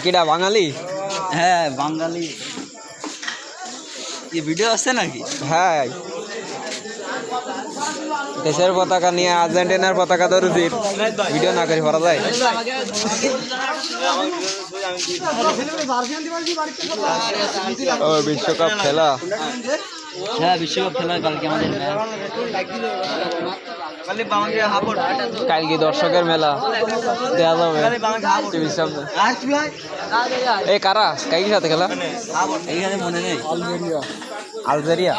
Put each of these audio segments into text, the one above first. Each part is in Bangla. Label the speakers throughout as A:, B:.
A: কিটা বাঙালি?
B: হ্যাঁ বাঙালি। এই ভিডিও আছে নাকি?
A: হ্যাঁ, দেশের পতাকা নিয়ে আর্জেন্টিনার পতাকা ধরেছি, ভিডিও না করে করা যায়? ও বিশ্বকাপ খেলা,
B: হ্যাঁ বিশ্বকাপ খেলা কালকে আমাদের
A: কালকে দর্শকের মেলা দেওয়া যাবে টিভির সামনে। এই কারা কাইকের সাথে খেলা?
B: এইখানে মনে নেই।
A: আলজেরিয়া।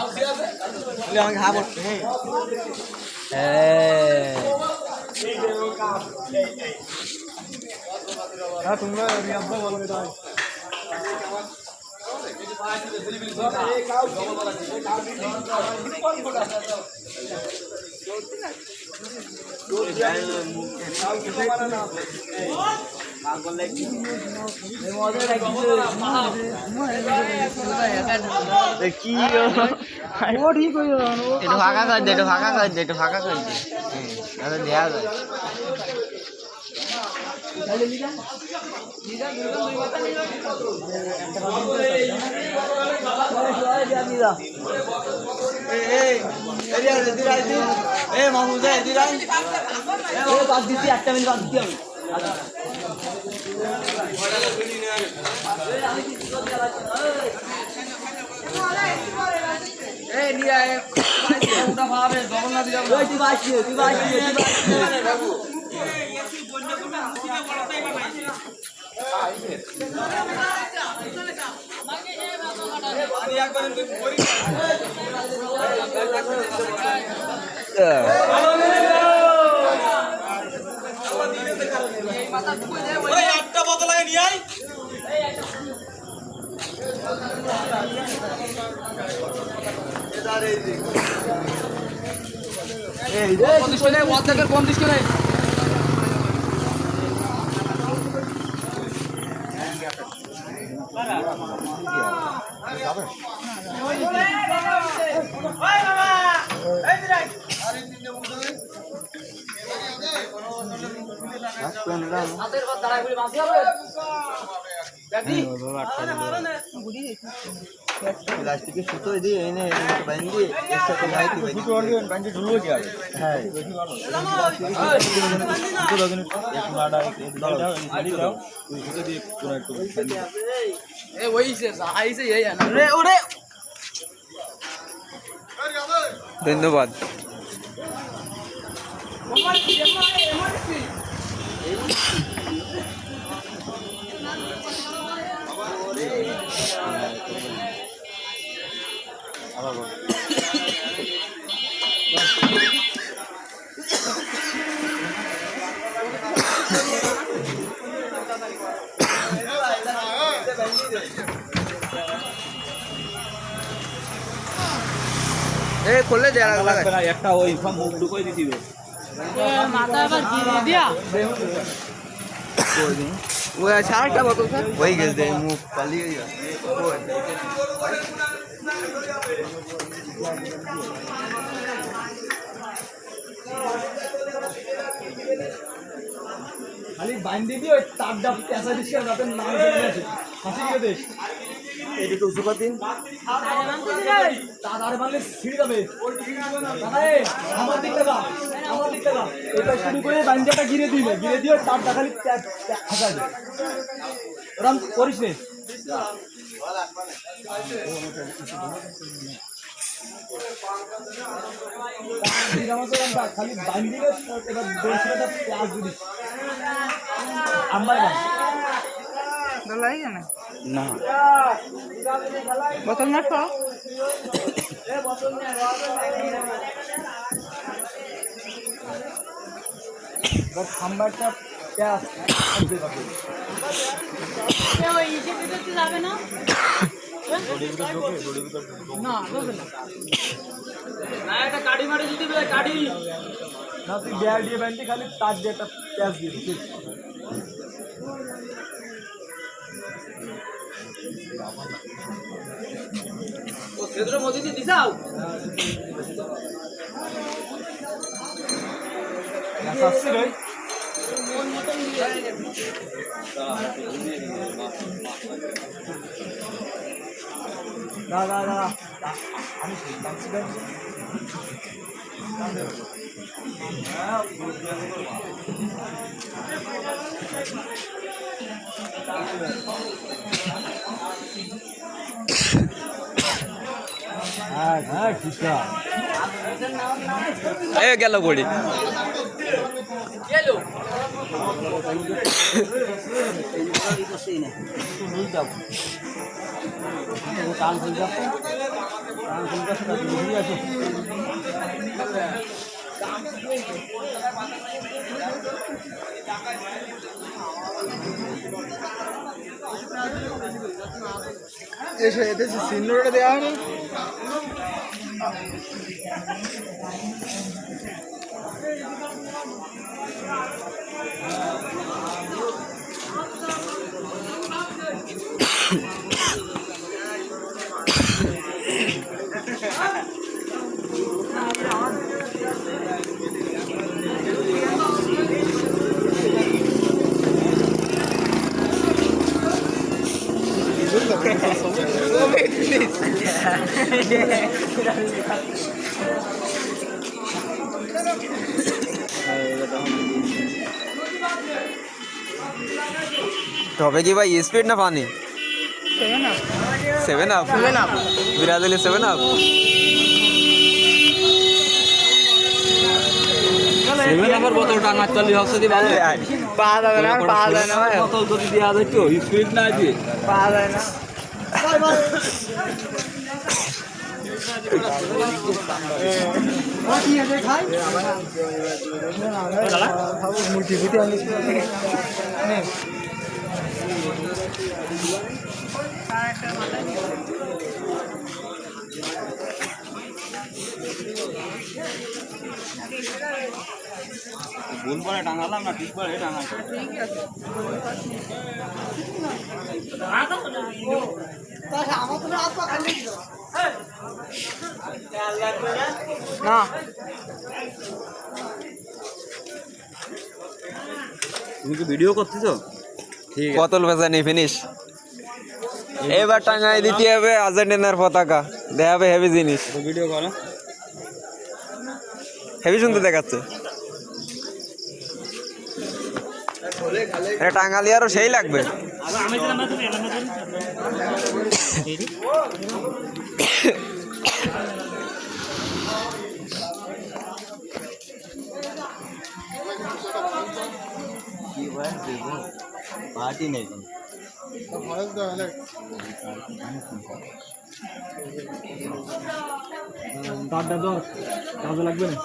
B: একটা মিনিট বাদ দিতে হবে।
A: প্লাস্টিকের সুতো দিয়ে এনে বাঁধি এর সাথে লাইট বাঁধি ঢুলবো কি হবে? হ্যাঁ ধন্যবাদ। খুললে একটা ওই মুখ ঢুকাই দিতে সারাটা বোতল হয়ে গেছে, মুখ পালিয়ে খালি বান্ধি দিয়ে ওই তারটা পেঁচা দিস যাতে না ফাঁসি দিয়ে দিস। এদিকে উঁচু দিন তার বানলে ছিঁড়ে যাবে। আমার দিকটা যা, আমার দিকটা যা, এটা শুরু করে বান্ধাটা ঘিরে দিবে, ঘিরে দিয়ে তারটা খালি ফাঁসাবে। ওরকম করিস নে। খালি বান্ধিলে এবার দর্শকটা পেঁয়াজ দিস আমার না বোতল না খাম্বারটা পেঁয়াজ যাবে না কাঠি মাটি দিতে কাঠি না, তুই বেয়ার দিয়ে বানটি খালি তার দিয়ে একটা পেঁয়াজ দিয়ে দিস। মধ্যে দিয়ে দিসাও দাদা আমি
B: গেল পড়ি
A: এসে এতে সিন্নটা দেওয়া হয়নি
C: টবে কি ভাই স্পিড না পানি? 7 আপ বিরাজলি 7 আপ
B: বোতল টাঙা চলি হচ্ছে দি ভালো
C: পা যাবে না ভাই
B: বোতল যদি দেওয়া যায় তো স্পিড না দিয়ে
C: পা যায় না
B: ভুল করে টাঙালাম না ঠিক করে টাঙাই
C: না
B: তুমি কি ভিডিও করতেছো? ঠিক আছে
C: বোতল বেচানি ফিনিশ এবার টাঙাই দিতে হবে আর্জেন্টিনার পতাকা দেখাবে হেভি জিনিস
B: ভিডিও করো
C: হেভি শুনতে দেখাচ্ছে এটা টাঙালি আরো সেই লাগবে
B: পার্টি নেই
A: কার্ডটা ধর কাজে লাগবে না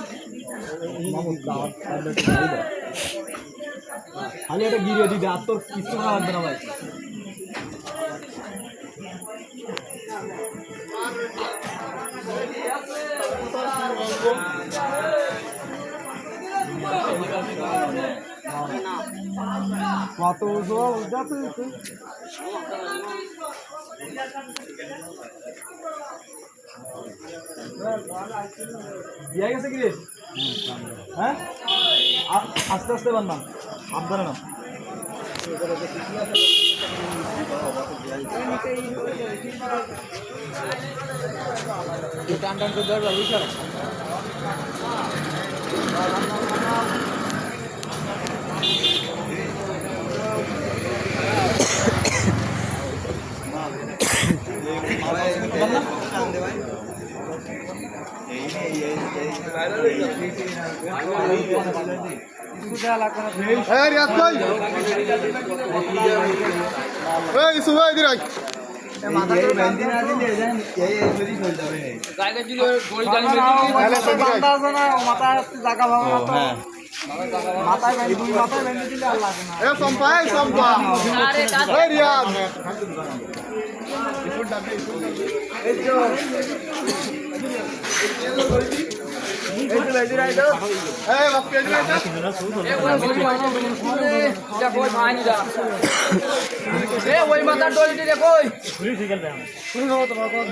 A: খালি একটা গিরিয়ে দিবে আর তোর কিছু না লাগবে না ভাই কত দিয়া গেছে কি রে হ্যাঁ আস্তে আস্তে বান্ধাম সাবধানে না টান টান করে ধরবা বুঝছো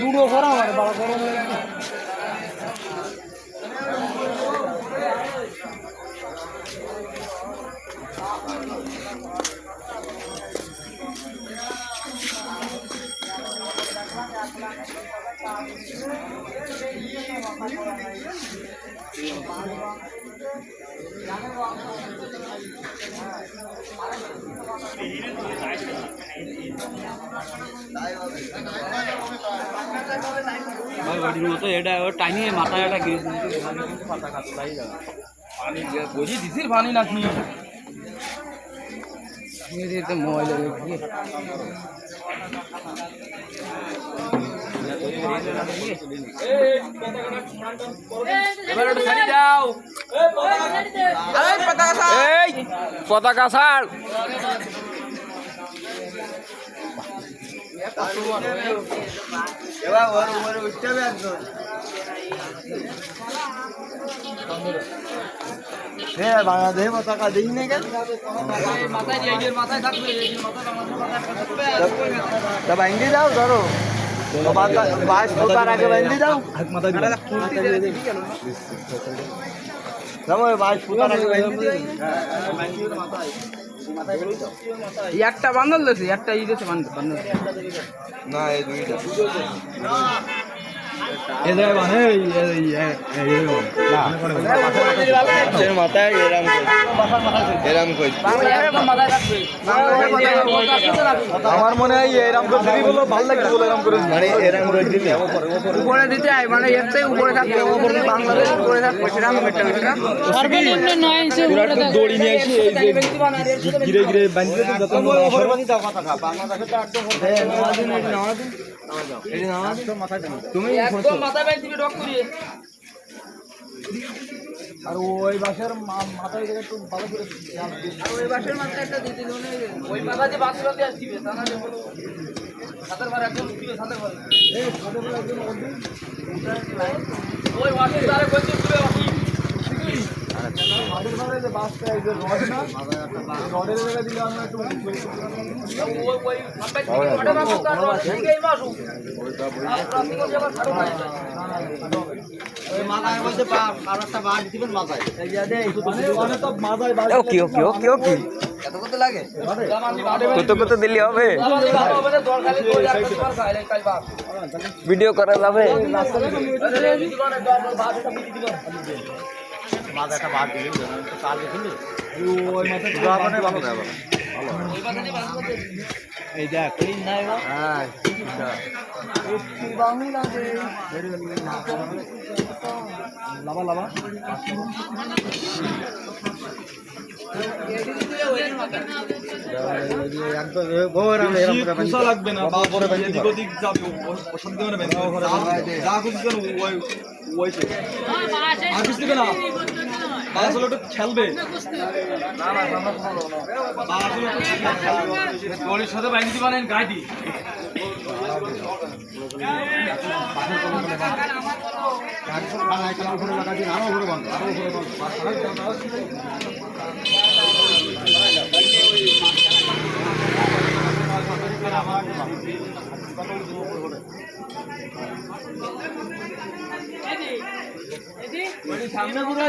A: দুটো করা আমার বাবা গরম হয়ে
B: মতো এটা টাইনিয়ে মাথায় একটা গিয়ে পাতা খাতো তাই যাবে পানি বসি দিছিস পানি নাকি মোবাইল
C: পতাকা ছাড়
A: এবার ওর উপরে উঠতে হবে একদম বাংলাদেশে পতাকা দিই না কেন বাইন্দি দাও ধরো বাস ঢোকার আগে বাইন্দি দাও বাস ফুটার আগে বাইন্দি
B: একটা বান্ধল দিয়েছে একটা ই দিয়েছে বান্ধল
A: না এই দুইটা মাথায় এরাম কই আমার মনে হয় এরাম করে বলো ভালো লাগছে বলে এরাম করে মানে এরাম করে দিলে
B: উপরে দিতে হয় মানে এর থেকে উপরে থাকবে উপরে বাংলাদেশ উপরে থাকবে সেটা আমি মেটটা না
D: সর্বনিম্ন 9 ইঞ্চি উপরে থাকবে
A: দড়ি নিয়ে আসি এই যে গিরে গিরে বাঁধতে তো যত সর্বানি দাও কথা খা বাংলাদেশে তো একদম তুমি
B: একদম মাথা ব্যাগ দিবি ডক করিয়ে
A: আর ওই বাসের মাথায় একটু ভালো করে
B: আর ওই বাসের মাথা একটা দিতে ধরে ওই মাথা দিয়ে বাস করতে আসবে তা না যে বলো সাতের ভার একদম দিবে সাতের ভার
A: এই ছোট বড় একজন
B: ওই বাসের দ্বারা কইতে দিবে বাকি
A: আমাদের ঘরে যে বাসটা এই যে রড না রডের জায়গা দিলে আমরা একটু
B: ওই ওই আমরা থেকে ওটা বাস তার থেকে এই বাসু আর প্রান্তিক যাবার ছাড়ো না
A: ওই মাথায় বলতে আরেকটা বাস দিবেন মাথায় এই যে দে অনেক তো মাথায় বাস
C: ওকে ওকে ওকে ওকে
A: এত কত লাগে
C: কত দিলি হবে ভিডিও করা যাবে
A: মাথাটা বাদ দিলে কাল দেখলি ওই মাথায় ভালো দেয় এই দেখ ক্লিন নাই হ্যাঁ লাভা লাভা লাগবে না এদিক ওদিক যাবে অশান্তি মানে যা খুঁজছেন ওই আর কিছু দিবে না আসলে একটু খেলবে দড়ির সাথে বাইরে দিবেন গাড়ি সামনে ঘুরে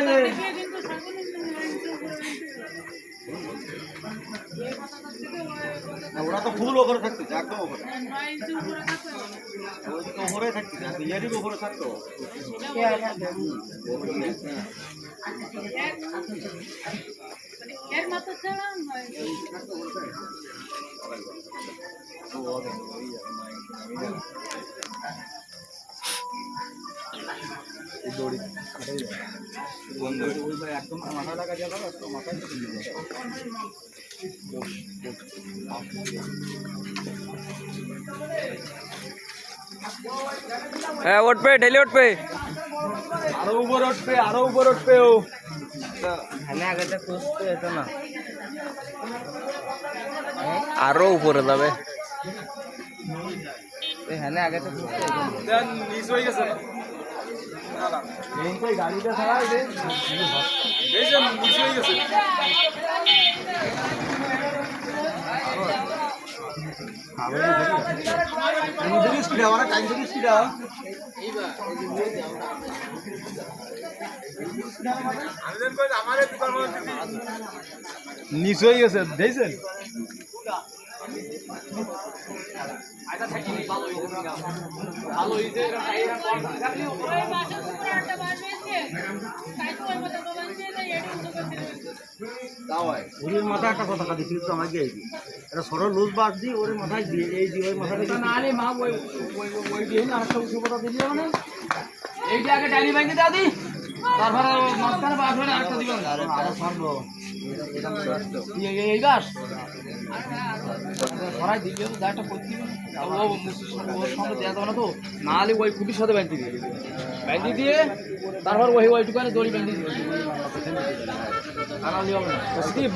A: ওরা তো ফুল ওপরে থাকতেছে একদম ওপরে ওপরে থাকতেছে ইয়ারির ওপরে থাকতো
D: এর মতো ছাড়া
A: একদম মাথা লাগা যাবে মাথায়
C: হ্যাঁ উঠবে ডেলি উঠবে
A: আরো উপর উঠবে ও
C: আরো উপরে যাবে
A: মিস হয়ে গেছে গাড়িটা ছাড়া এই যে মিস হয়ে গেছে আমার নিচ হয়ে গেছে দেখছেন
B: ভালো হয়েছে
D: ওই বাসার উপরে একটা বাস হয়েছে তাই তো ওই মতো বাবা দিয়ে দেয় এডি উঁচু করে দিয়েছে
A: ওর মাথায় একটা কথা দিছিল তো আমাকে এই এটা সরল লুজ বাস দি ওর মাথায় দিয়ে এই দিয়ে ওই মাথায়
B: নালে মা ওই ওই ওই দিয়ে না একটা উঁচু কথা দিলি মানে এইটা আগে ডালি ভাঙি দাদি তারপরে মাঝখানে বাস হলে আরেকটা দিবেন
A: আরো সরলো
B: এই গাছ ধরাই দিলে তো দাঁড়টা করতে ও ওর সঙ্গে দেওয়া যাবে না তো নাহলে ওই খুঁটির সাথে ব্যান্ডি দিয়ে দিবে ব্যান্ডি দিয়ে তারপর ওই ওইটুকানে দড়ি ব্যান্ডি দিয়ে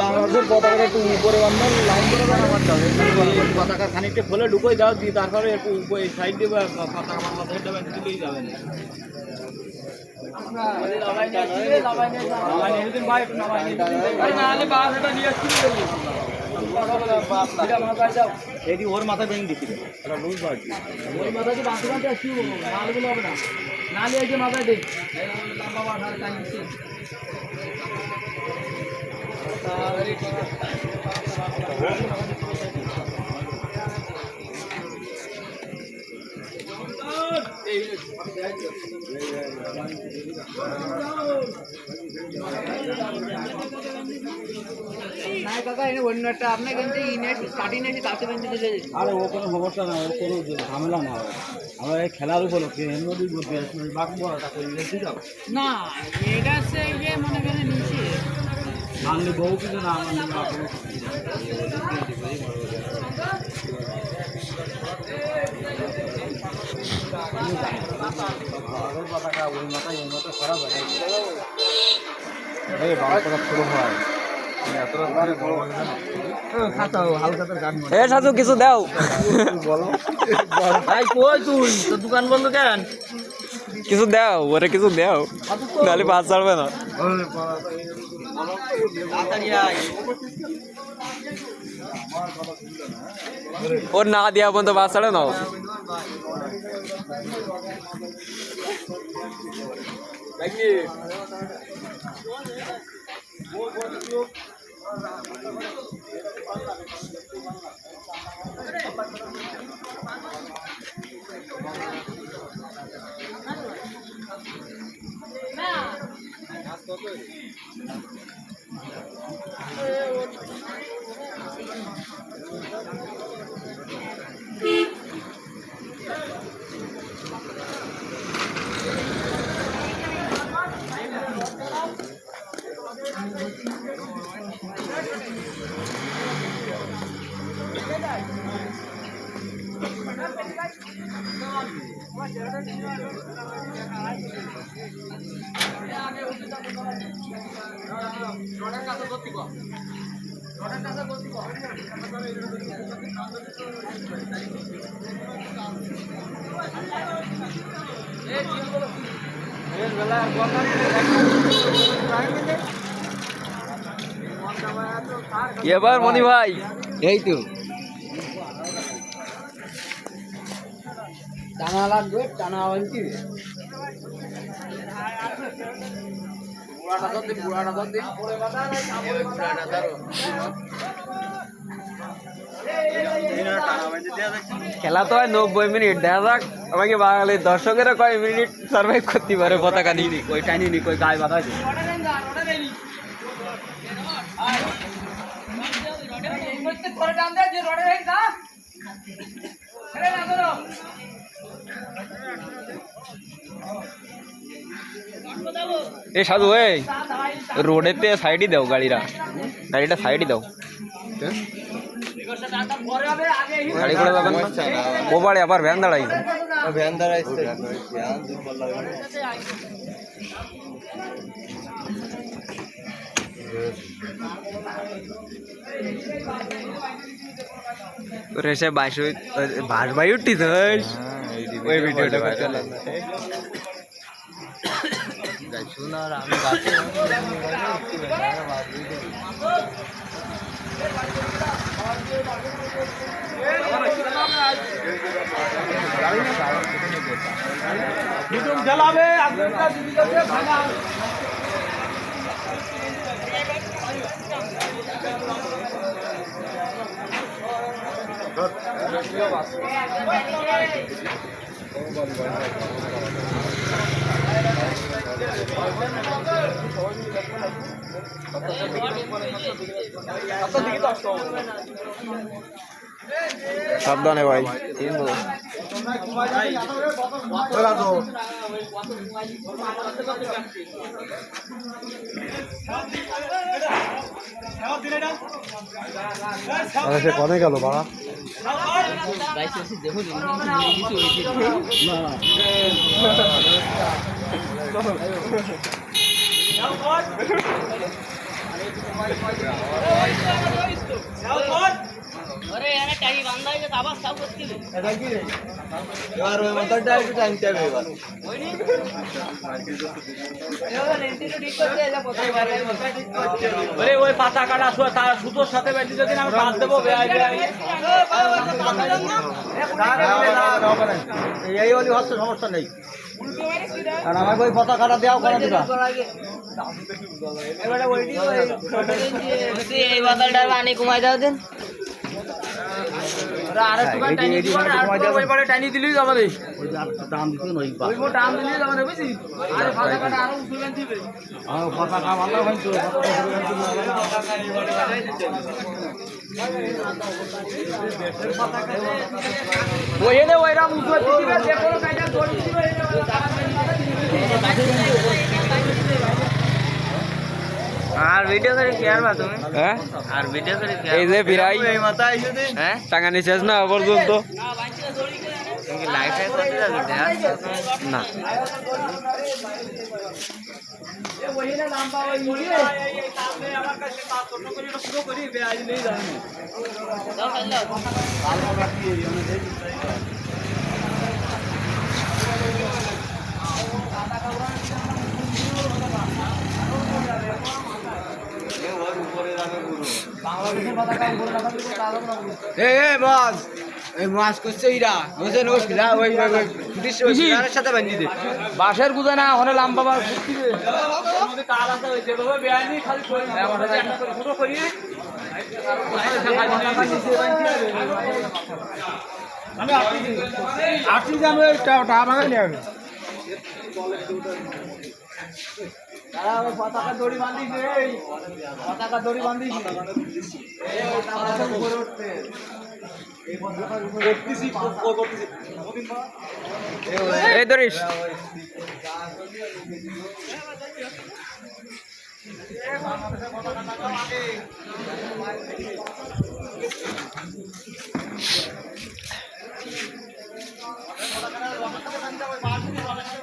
A: বাংলাদেশের পতাকাটা একটু উপরে বান্ধব লাইন করে আমার যাবে পতাকা খানিকটা খুলে ঢুকোই দাও দিয়ে তারপরে একটু উপরে সাইড দিয়ে পতাকা বাংলাদেশের ব্যান্ড দিলেই যাবে না এটি ওর মাথায় বেঁধে দিচ্ছিল এটা লুজ বাড়ছি
B: ওই মাথা দিয়ে বাঁধতে বাঁধতে আসছি নালগুলো হবে না নালে এই যে মাথায় দে লম্বা বাঁধা টাইম দিচ্ছি নাই কাকা এনে অন্য একটা আপনার কিন্তু ইনেট স্টার্টিং এসে তাতে বেঁধে দিলে
A: আরে ও কোনো সমস্যা না ও কোনো ঝামেলা না আমরা এই খেলার উপলক্ষে নদীর মধ্যে বাঁকবো তাকে রেখে যাও
D: না এটা সে ইয়ে মনে করে নিচে
A: আনলে বহু কিছু না আমার পতাকা ওই মাথায় ওই মাথায় খারাপ হয় শুরু হয়
C: এ সাজু কিছু দাও
B: ভাই কই তুই তো দোকান বন্ধ কেন
C: কিছু দাও ওরে কিছু দাও নাহলে বাস ছাড়বে না ওর না দেওয়া পর্যন্ত বাস ছাড়ে না এবার মনি ভাই
B: এই তো টানা লাগবে টানা আনছি বুড়াটা ধর দিন বুড়াটা ধরো
C: খেলা তো হয় 90 মিনিট দেখা যাক আমাকে বাঙালির দর্শকেরা কয় মিনিট সার্ভাইভ করতে পারে পতাকা নিয়ে
A: কই টাইনি নি কই গায়ে বাঁধা আছে
C: এ সাধু এই রোডেতে সাইডই দাও গাড়িটা সাইডই দাও গাড়ি করে যাবেন না ও বাড়ি আবার ভ্যান দাঁড়াই
A: ভ্যান দাঁড়াইছে ভ্যান দুর্বল লাগে
C: রেসে বাস ভাই উঠতি তো ওই ভিডিওটা করছিলাম
A: শোনার আমি গাছে জ্বালাবে
C: সাবধানে ভাই
A: সে কনে গেল বাবা
D: अरे यार टाइम बंदा है तो आवाज साफ करती है
A: এবার ওই মতনটা একটু টাইম চাইবে এবার
B: ওরে ওই পাতা কাটা তার সুতোর সাথে বেঁধে যদি আমি বাদ দেবো
A: এই হলি হচ্ছে সমস্যা নেই আর আমাকে ওই পতাকাটা দেওয়া করা দিবা
D: এই বাতালটা পানি কমাই দাও দেন
B: টানিয়ে দিলেই যাবে রে
A: দাম দিতে নই
B: ওই মোট টান দিলেই যাবে রে বুঝছিস আরে পাতা কাটা আরো উঠে দিবে
A: পতাকা ভালো হয়তো
B: ওই এনে ওইরাম উঠে দিবে যে কোনো কাজে দড়ি দিবে
C: আর ভিডিও করে কি আর বা তুমি হ্যাঁ আর ভিডিও করে কি এই যে বিরাই এই মাথা আইছে দে হ্যাঁ টাকা নিছেস না পর্যন্ত তুমি লাইফে করতে যাবে না
B: ওই এনে লম্বা ওই মুড়িয়ে এই সামনে আমার কাছে 500 করে শুরু করি বেআই নেই জানি বাঁশের গুজা না ওখানে লাম্বা বা কাল আছে ওই যেভাবে বেআইনি খালি শুরু করি আমি আপনি যে আমি টাকা ভাঙা নিয়ে আমি পতাকা দড়ি বান্ধিছে পতাকা দড়ি বান্ধিছে
C: এই ধরিস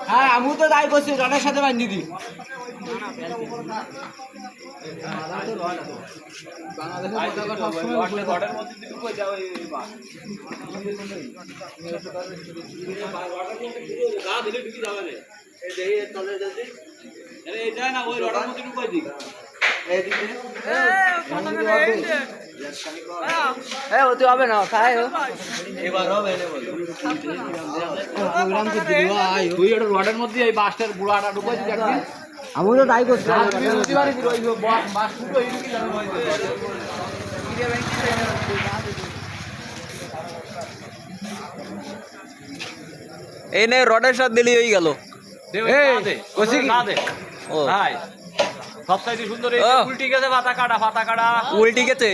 B: হ্যাঁ আমি তো তাই করছি রনের সাথে বান্ধি দিই হবে না খাই তুই একটা রডের মধ্যে এই বাসটার বুড়াটা ঢুকাইছি একদিন
A: আমি তো তাই করছি
C: এই নে রডের সাথে দিলি হয়ে গেল
B: সবসাইডে সুন্দর উল্টি গেছে পাতা কাটা
C: উল্টি গেছে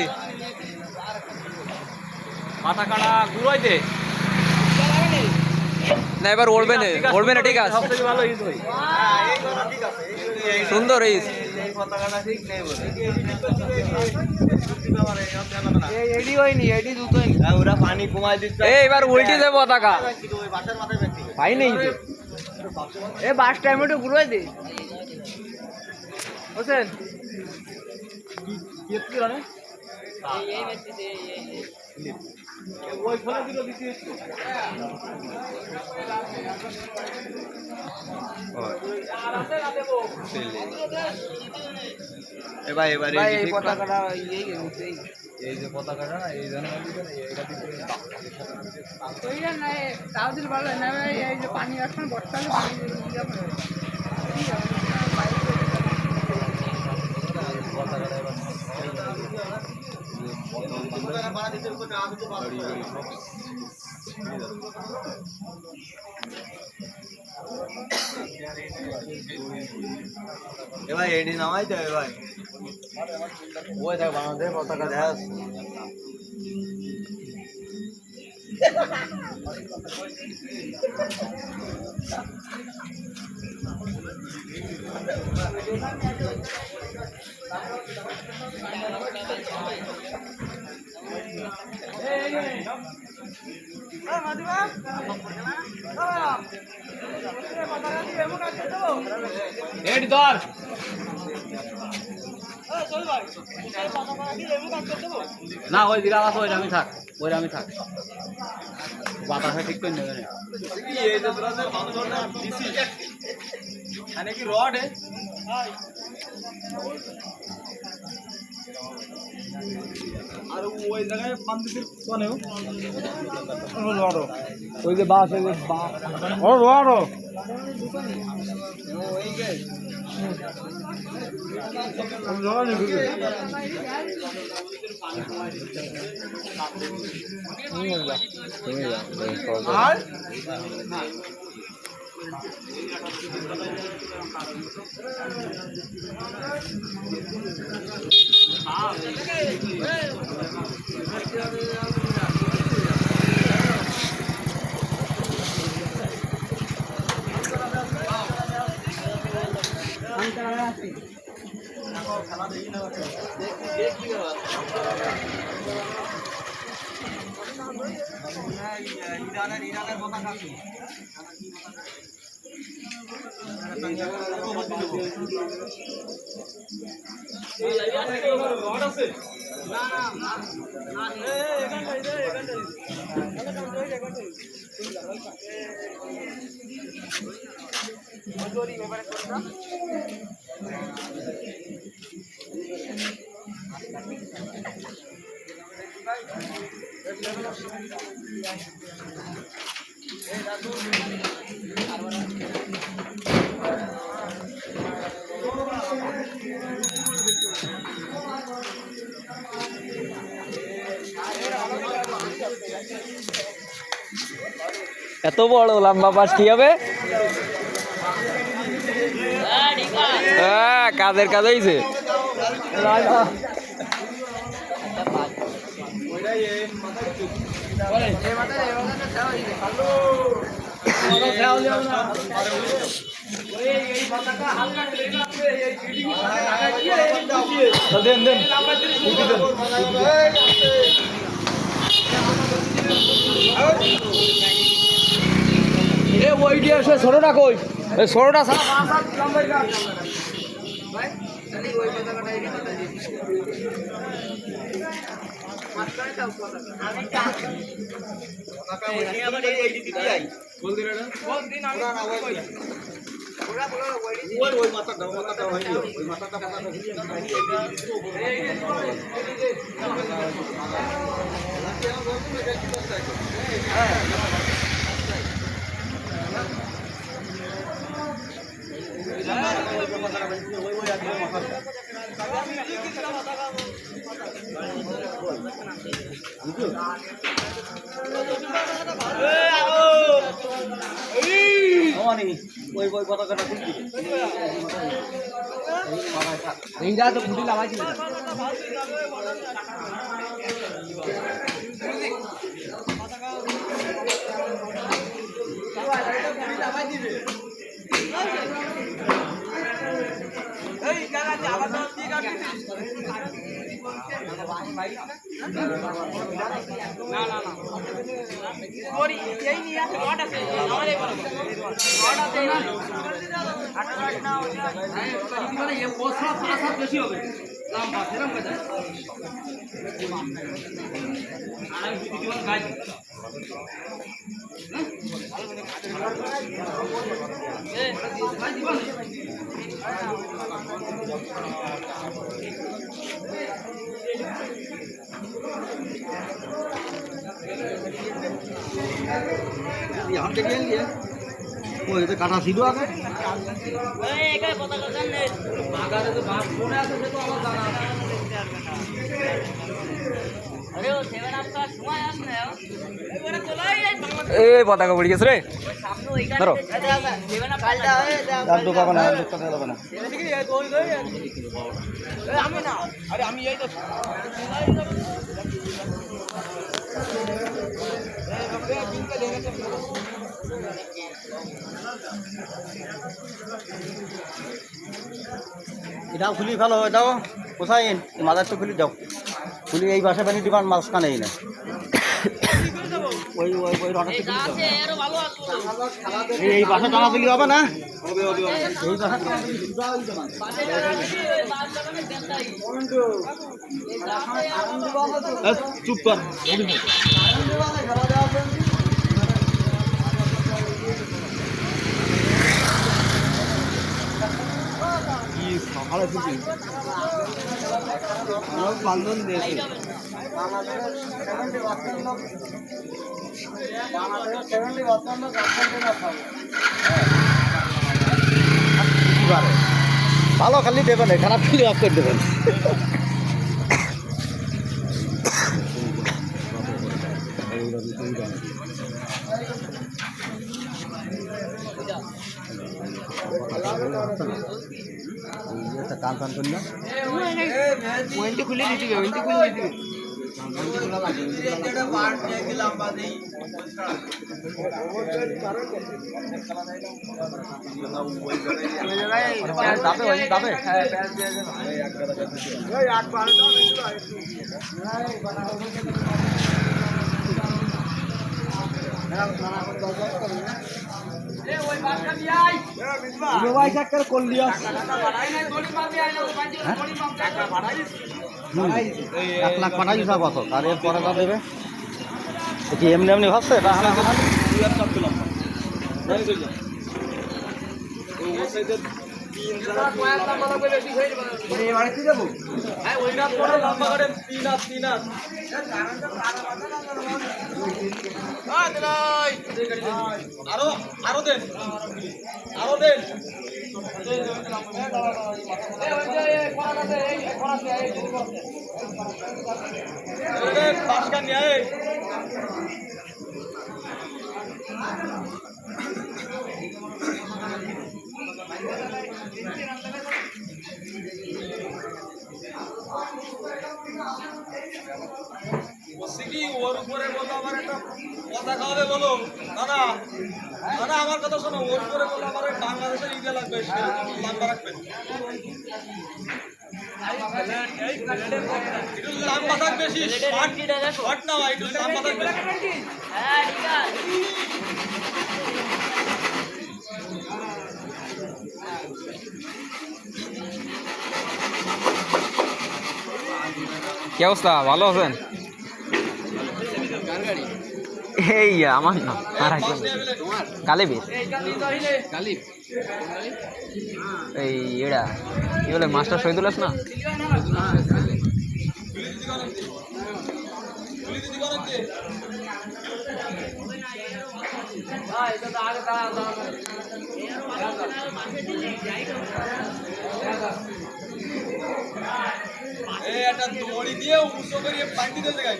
B: পাতা কাটা গুড়াইতে
C: না এবার ওড়বে না ঠিক আছে
B: সবথেকে ভালো ইউজ হয়
C: সুন্দর এই
A: পানি কমাই দিচ্ছে
C: এবার উল্টি যাবে পতাকা
A: পাই নেই
B: এ বাস টাইম একটু ঘুরাই দে হোসেন কি রানে ওই ফোনে দিলো দিতে
C: এবার
B: এই পতাকাটা
A: এই যে পতাকাটা না এই জন্য
D: ওইটা না তাও দিল ভালো না এই যে পানি আসছে বর্ষাকালে পানি যাবে
A: এবার এডি নামাই তো এবার ওই দেখ বাংলাদেশের পতাকা দেখা
B: রেডি ধর না ওই দিকে আবার ওই আমি থাক বাতাসে ঠিক করে নেবে
A: কি রড আর ওই জায়গায় পান্তির কোনে রড
B: ওই যে বাস ওই যে
A: ও রড আর ইরানের পতাকা আছে
C: এত বড় লম্বা পাশ কি হবে? হ্যাঁ কাজের কাজ হয়েছে।
B: ওইটি আসে ছোটটা কই ছোটটা
A: ওই পতাকাটা
B: এইটা তো ফুটি লাগাইছি বেশি হবে
A: यहाँ के लिए वो इधर काटा सीधो आ गए
B: আগারে তো ভাত কোনে আছে সে তো আমার জানা
C: এ পতাকা পড়ে গেছে রে ধরো
A: আর ঢোকাবে না, আর ঢোকাতে দেবে না। এটাও খুলি ফেলো, এটাও কোথায় মাদারটা খুলি যাও, খুলি এই বাসা পানি ডিমান্ড মাঝখানে এই না ওই ওই ওই রটাতে খুলি যাও। এই বাসা টানা দিলি হবে না, এই বাসা টানা দিলি সুদা হইতে না। চুপ কর, সকালে খুশি বান্ধন দিয়েছি ভালো, খালি দেবেন, খারাপ খালি অফ করে দেবেন। কান টান করি না,
C: ওইটা খুলে দিতে হবে, ওইটা খুলে দিতে হবে।
A: এক লাখ পাঠাই দিতে কত, আর এর পরে তা দেবে কি এমনি এমনি ভাবছে আরো দেন, আরো দেন। ওর উপরে বলো, আমার একটা কথা খাওয়াবে বলো দাদা, দাদা আমার কথা শোনো, ওর উপরে বলো আমার বাংলাদেশের ইয়ে লাগবে, লম্বা রাখবেন, একটু লম্বা থাকবে, শর্ট না ভাই, একটু লম্বা থাকবে।
C: কি অবস্থা, ভালো আছেন? এই আমার না, আর একজন কালিবির, এই এরা কি বলে মাস্টার শহীদুল না?
A: একটা দড়ি দিয়ে উঁচু করিয়ে পানি দিতে গাই।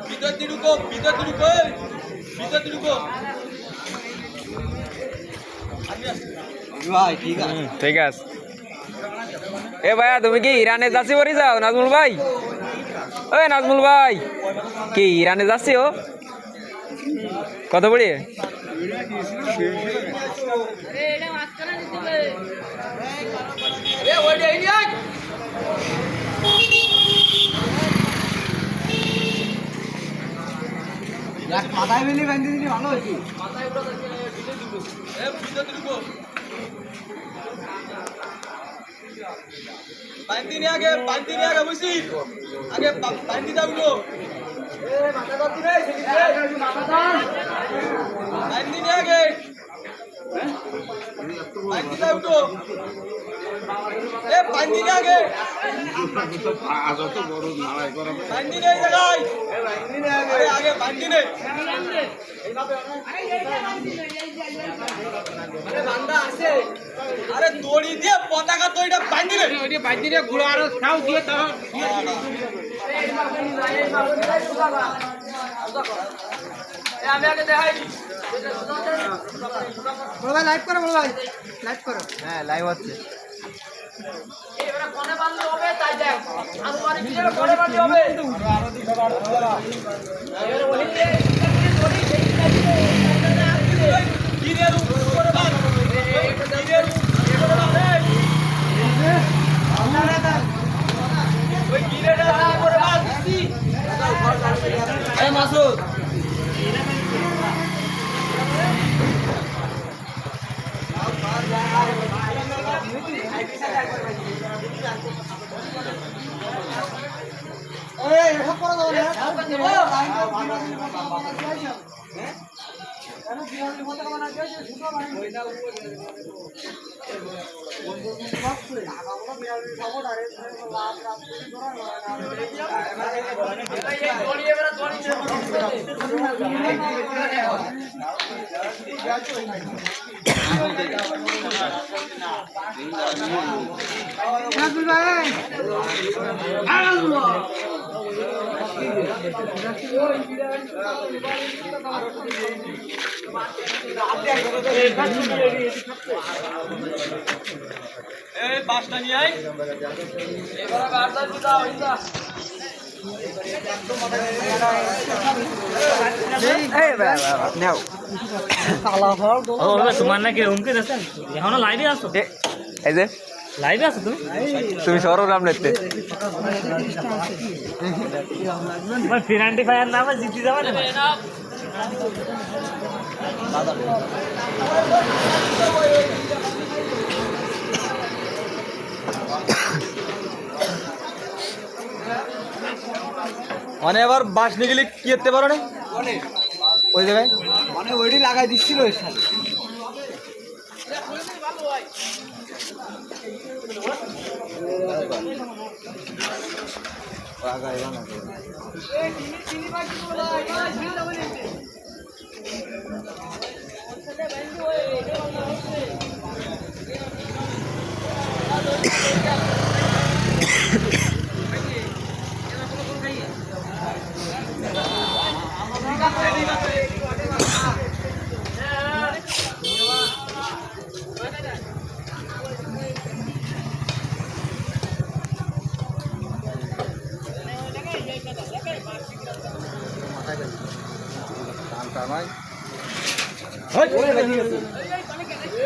A: ভিতর দিড়ুকো, ভিতর দিড়ুকো, ভিতর দিড়ুকো। ভাই ঠিক আছে,
C: ঠিক আছে। এ ভাইয়া তুমি কি ইরানে যাচ্ছি বলি যাও নাজমুল ভাই? ওই নাজমুল ভাই কি ইরানে যাচ্ছি? ও কত পড়ি?
A: মাথায় বেলি বাঁধি দিলি ভালো হয়েছে। বাঁধি নি আগে, বাঁধি নি আগে বুঝছি, আগে বাঁধি যাবি গো। বাঁধি নি আগে। আরে দড়ি দিয়ে পতাকা দড়িটা বাঁধি রে ওইটা বাঁধি রে গুড়া আর খাও দিয়ে তাও
B: আমি আগে দেখাই
A: বড় ভাই লাইভ করো বড় ভাই লাইভ করো হ্যাঁ লাইভ হচ্ছে
B: এবারে কোনে বাঁধলে হবে তাই দেখ আর মানে ভিডিও কোনে বাঁধলে হবে এবারে ওই যে দড়ি সেই কাছে
A: গিরের উপরে বাঁধ গিরের উপরে বাঁধ ওই গিরেটা উপরে বাঁধ এই মাসুদ
B: দড়ি এবারে দড়ি
A: এই বাসটা নিয়ে আয়
B: এবারে বারটা দিদা হইতা
E: তোমার নাকি হুমকি দিচ্ছেন এখনো লাইভে আছো
C: এই যে
E: লাইভে আছো তুমি
C: তুমি সরো রাম নেতে
E: ফিরান্টি ফায়ার নামে জিতে যাবে না
A: মানে এবার বাস নিয়ে গেলে কি করতে পারো না ওই জায়গায়
B: মানে ওইটি লাগাই দিচ্ছিল ওই সাথে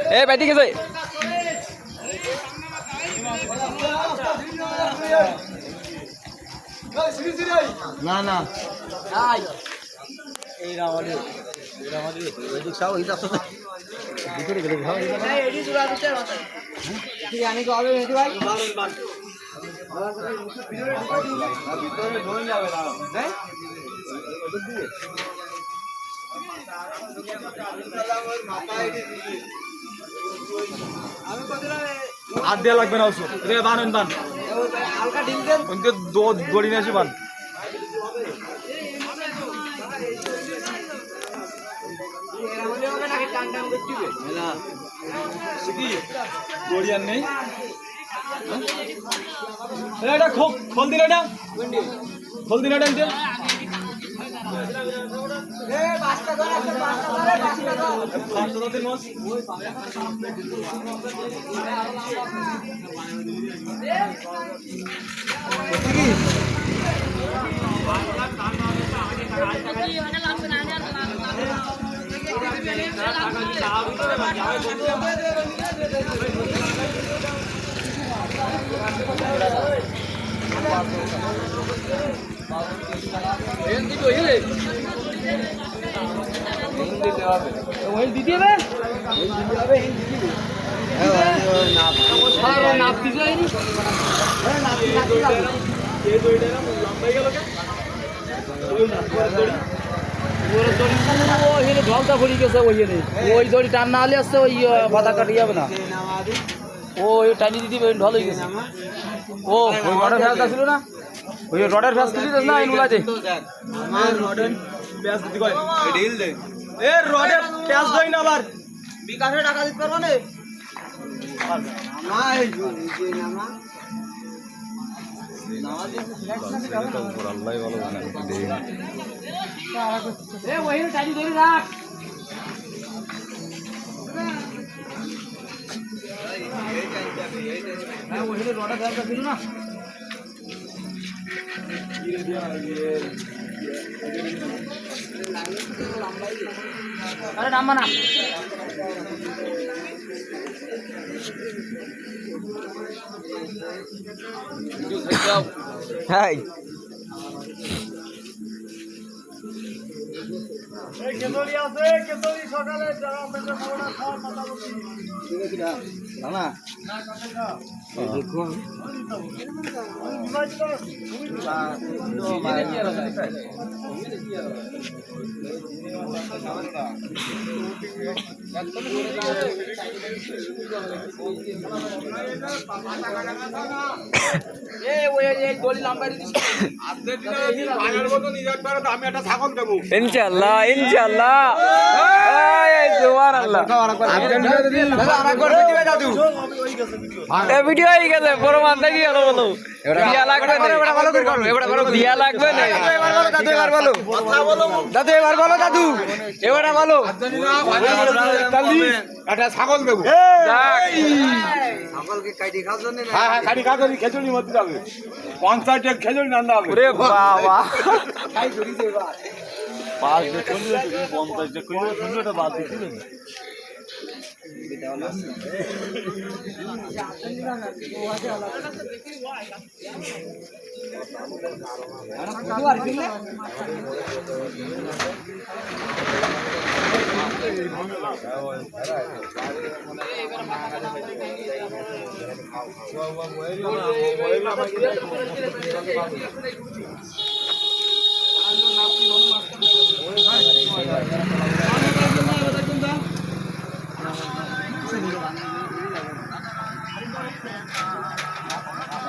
C: এ বাইটি গেছে
A: না না হাত দেওয়া লাগবে না ওসব বান বান হালকা ঢিল দেন দড়ি নিয়ে আসি বান দড়ি আর নেই এটা খোল দিন এটা খোল দিন এটা
B: দিতে হবে নাপ দিতে হয়নি
A: লম্বাই গেল
B: ওর দড়ি ওইখানে ঢলটা ভরি গেছে ওইখানে ওই দড়ি টান না হলে আসছে ওই পাতা কাটি যাবে না ও ওই টানি দিদি ঢল হয়ে গেছে ও ওই রডের ফ্যাসটা ছিল না ওই রডের ফ্যাস তুলি না এই নুলাতে
A: আমার রডের প্যাঁচ দিতে কয় ঢিল দে এ রডে প্যাঁচ দই না আবার বিকাশে টাকা দিতে পারবো না না এই
B: ওই টানি ধরে রাখ হ্যাঁ ওইখানে রডের ফ্যাসটা ছিল না আরে নাম্বা না
C: হাই ইনশাআল্লাহ ইনশাআল্লাহ এই সুবহানাল্লাহ এই ভিডিও হয়ে গেছে প্রমাণ দেখি হলো বলো দিয়া লাগবে না ভালো করে করো এবারে ভালো দিয়া লাগবে না এবার বলো দাদু এবার বলো কথা বলো দাদু এবার বলো দাদু এবারে বলো তালি এটা ছাগল দেব ছাগলকে কাটি খাওয়ার জন্য না হ্যাঁ হ্যাঁ কাটি খাওয়ার জন্য খেজুরি মত যাবে 50 টাকা খেজুরি রান্না হবে ওরে বাবা খাই করি দে এবার 5 টাকা চলে 50 টাকা কইলো সুন্দরটা বাদ দিতে দেবে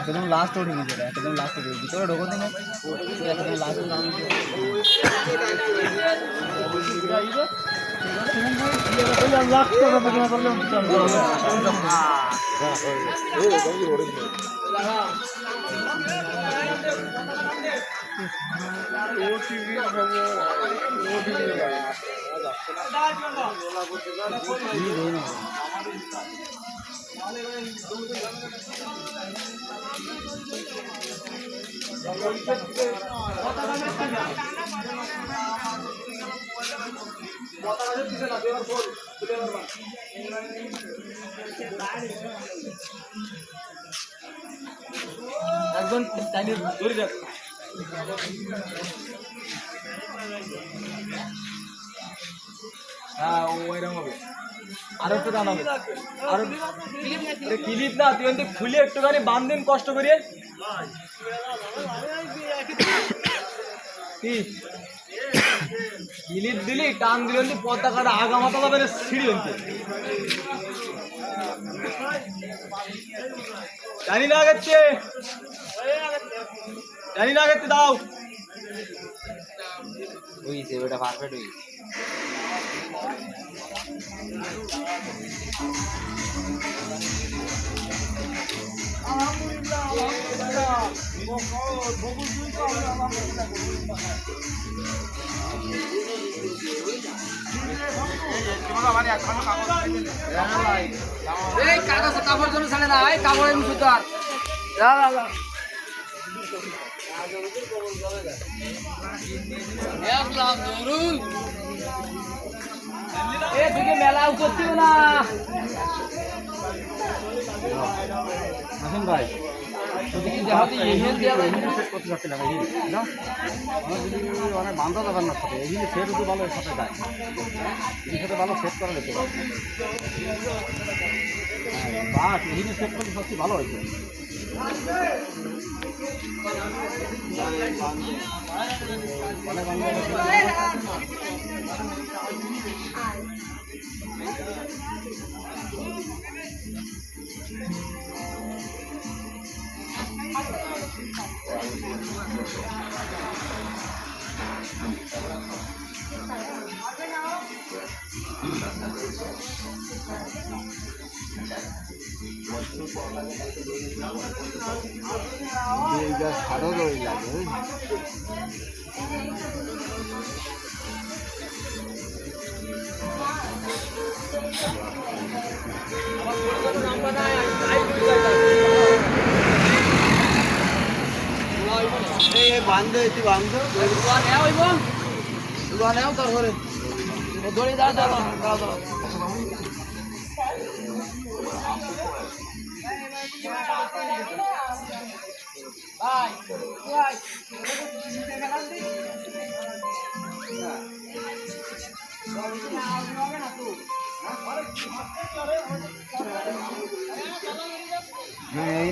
A: एकदम लास्ट ओडी में जरा एकदम लास्ट ओडी ভিতরে ঢোকো দিন একদম লাস্ট একজন টাইনে ধরে রাখ হ্যাঁ ওইরকম হবে আর একটু টানাবে আর ক্লিপ না তুই এমনি খুলে একটুখানি বাঁধেন কষ্ট করিয়ে কি ক্লিপ দিলি টান দিলি পতাকাটা আগা মাথা যাবে সিঁড়ি এমনি জানি না আগেছে দাও
C: হইছে ওটা পারফেক্ট হইছে
B: এই কাগজ কাপড় জন্য ছাড়ে না এই কাপড় এমনি সুতার এদিকে মেলাও করতেও না
A: হাসান ভাই অনেক বান্ধব ব্যাপার না সাথে এগুলি সেট হতে ভালো সাথে যায় এর সাথে ভালো সেট করা যেতে পারে বাস এগুলি সেট করতে সবচেয়ে ভালো হয়েছে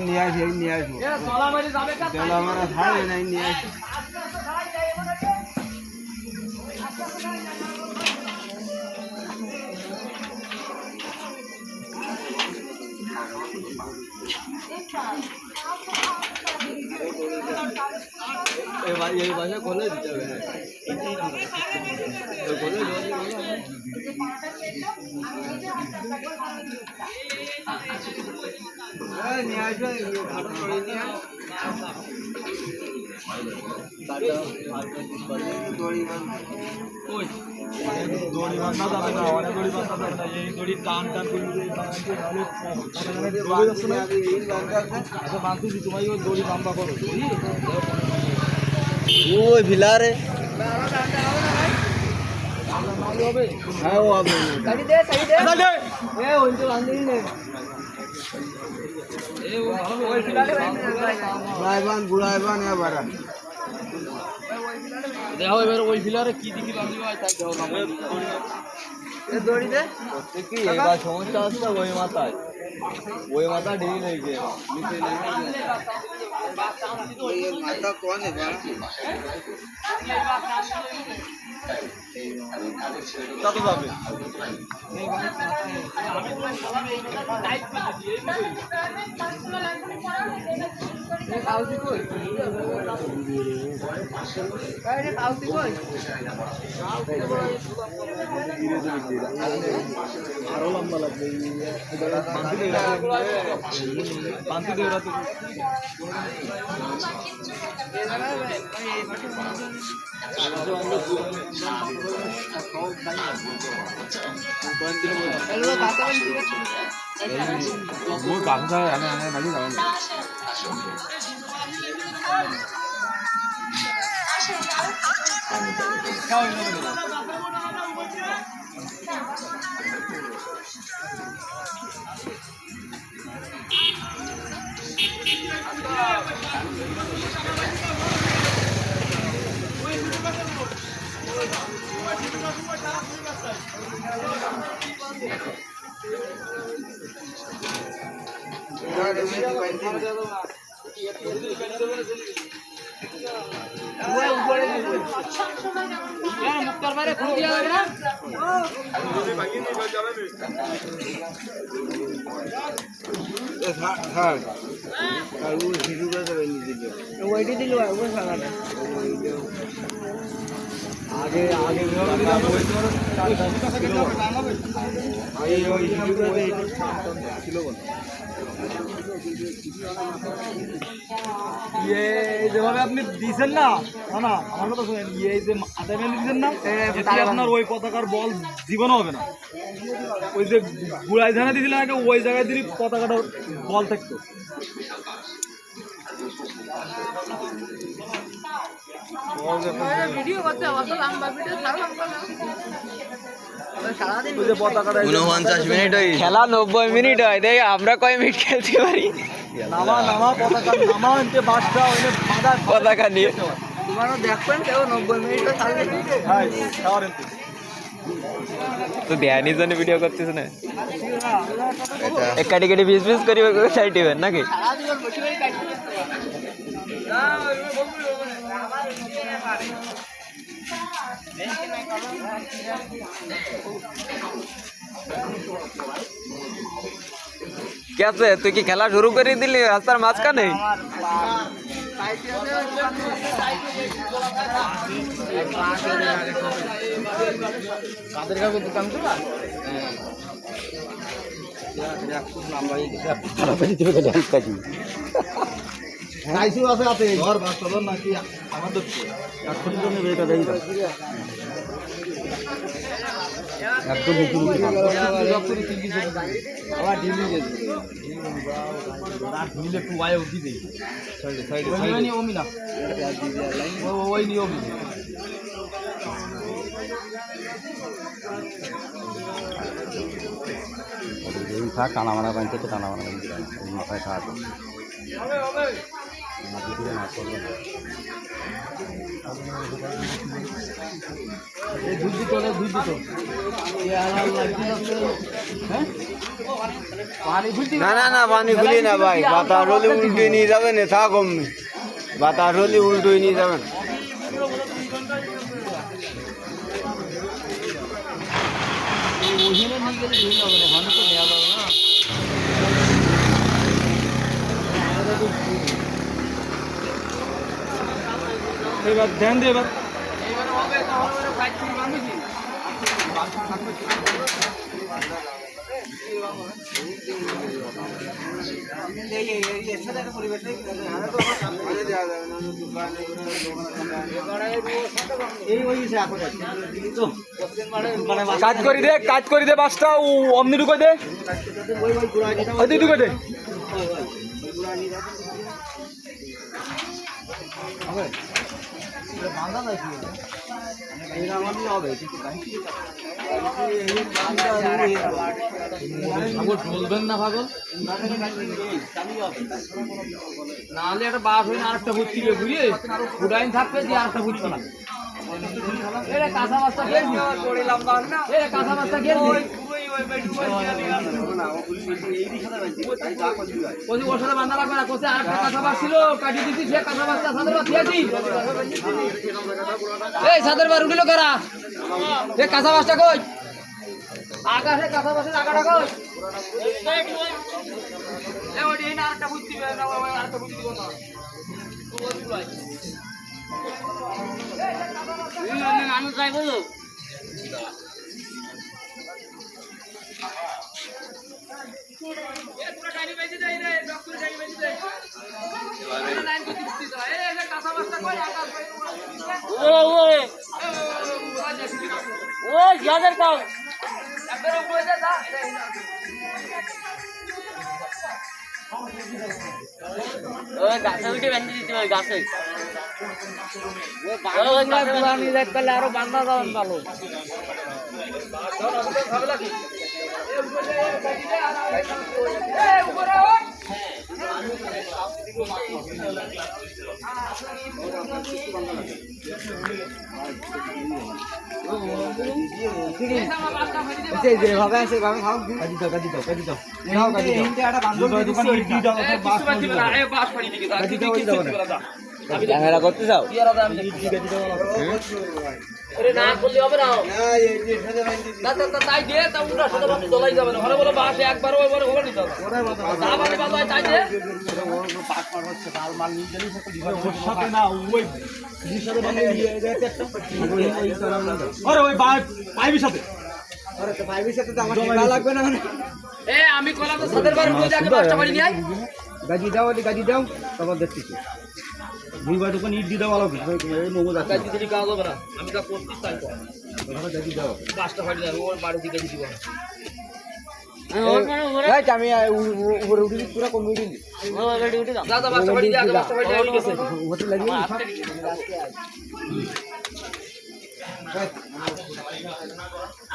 C: নিয়ে আসবো আমার ছাড়বে না নিয়ে আসবো এই বাসা খোলে দিতে হবে নিয়ে আসবে
A: দড়ি বাঁধা যাবে না, অনেক দড়ি বাঁধা যাবে না, এই দড়ি টান টান করে বাঁধতেছি, তোমার ওই দড়ি বাম্বা করো।
C: ওই ভিলারে
A: হ্যাঁ ও হবে
C: বুড়াইবান এবার
B: দেখো এবার ওই ফিলারে কি দিকে বাঁধি হয় তাই দেখো
C: দড়ি দে
A: কি এবার সমস্যা আসছে ওই মাথায় ঢেকে নেই গিয়ে
C: মাথা কোন
A: তা তো যাবে আরো লম্বা লাগবে বাঁধতে দেবে ওরা তো
B: মুক্তার বাইরে খুলে দেওয়া যাবে না
C: ওইটি দিল
A: আগে আগে ছিল যেভাবে আপনি দিয়েছেন না না আমার কথা শুনেন এই যে আদায় মেলে দিচ্ছেন না আপনার ওই পতাকার বল জীবনও হবে না ওই যে গুড়াই ধানে দিয়েছিলেন আগে ওই জায়গায় দিলে পতাকাটা বল থাকতো
D: ভিডিও করতে অত লম্বা ভিডিও ছাড়লাম
A: পতাকাটা
C: 49 মিনিট হয় খেলা 90 মিনিট হয় দেখ আমরা কয় মিনিট খেলতে পারি
A: নামা নামা পতাকা নামা এনতে বাসটা ওইনে বাঁধা
C: পতাকা নিয়ে
A: তোমারও দেখবেন কেউ 90 মিনিট ছাড়লে হ্যাঁ খাওয়ার
C: তো ধ্যানই জন্য ভিডিও করতেছ না কাটি কাটি পিস পিস করি সাইড দিবেন নাকি কেসে তুই কি খেলা শুরু করে দিলি রাস্তার মাঝখানে
B: কাদের কাছে দোকান তো না
A: ঘর বাস্তব নাকি আমাদের জন্য এটা দেয়
B: টানা মারা বানছে তো টানা মারা বানছে মাথায় খাওয়া
C: না না না পানি খুলি না ভাই বাতাস হলে উল্টে নিয়ে যাবেন থা কমবে বাতাস হলে উল্টো নিয়ে যাবেন
A: এবার ধ্যান দে এবার কাজ করি দে বাসটা অমনি ঢুকে দে ঢুকে দে
B: বলবেন না পাগল নাহলে একটা বাস হয়ে আরেকটা ভর্তি ঘুরিয়ে ফুটাইন থাকবে যে আরেকটা ভর্তি না কাঁচা মাছটা কাঁচা মাছটা ওর সাথে বান্ধা লাগবে না কোথায় আরেকটা কাঁচা মাছ ছিল কাটিয়ে দিচ্ছি সে কাঁচা মাছটা সাদের বার খেয়েছি এই সাদের বার উঠিল কারা এ কাঁচা মাছটা কই আকাশে কাঁচা মাছের আগাটা কই আরেকটা বুঝতে আরেকটা বুঝতে দিব না আমি ট্রাই করবো গাছে উঠে বেঁধে দিতে হবে গাছে আরো বান্ধা যাবেন ভালো
C: ক্যামেরা করতে চাও
B: না করলে হবে না তাই দিয়ে তা উল্টা সাথে বাকি দলাই যাবে না ঘরে বলে বাসে একবার ওইবার ওভার নিতে হবে যা বাকি বাদ হয় তাই দিয়ে
A: না ওই
B: এ আমি কলা তো সাদের বার উঠে যাকে বাসটা বাড়ি নিয়ে
A: গাজি দাও তারপর দেখতেছি দুই বার দোকান ইট দিয়ে দাও আলো
B: গাজি দিদি কাজ হবে না আমি যা করতেছি তাই কর
A: গাজি দাও
B: বাসটা বাড়ি যাবে ওর বাড়ি দিকে দিব না
C: আমি উপরে উঠে পুরো কমিয়ে দিলি
B: দাদা বাসটা বাড়ি দিয়ে আগে বাসটা বাড়ি দিয়ে গেছে
A: হোটেল লাগিয়ে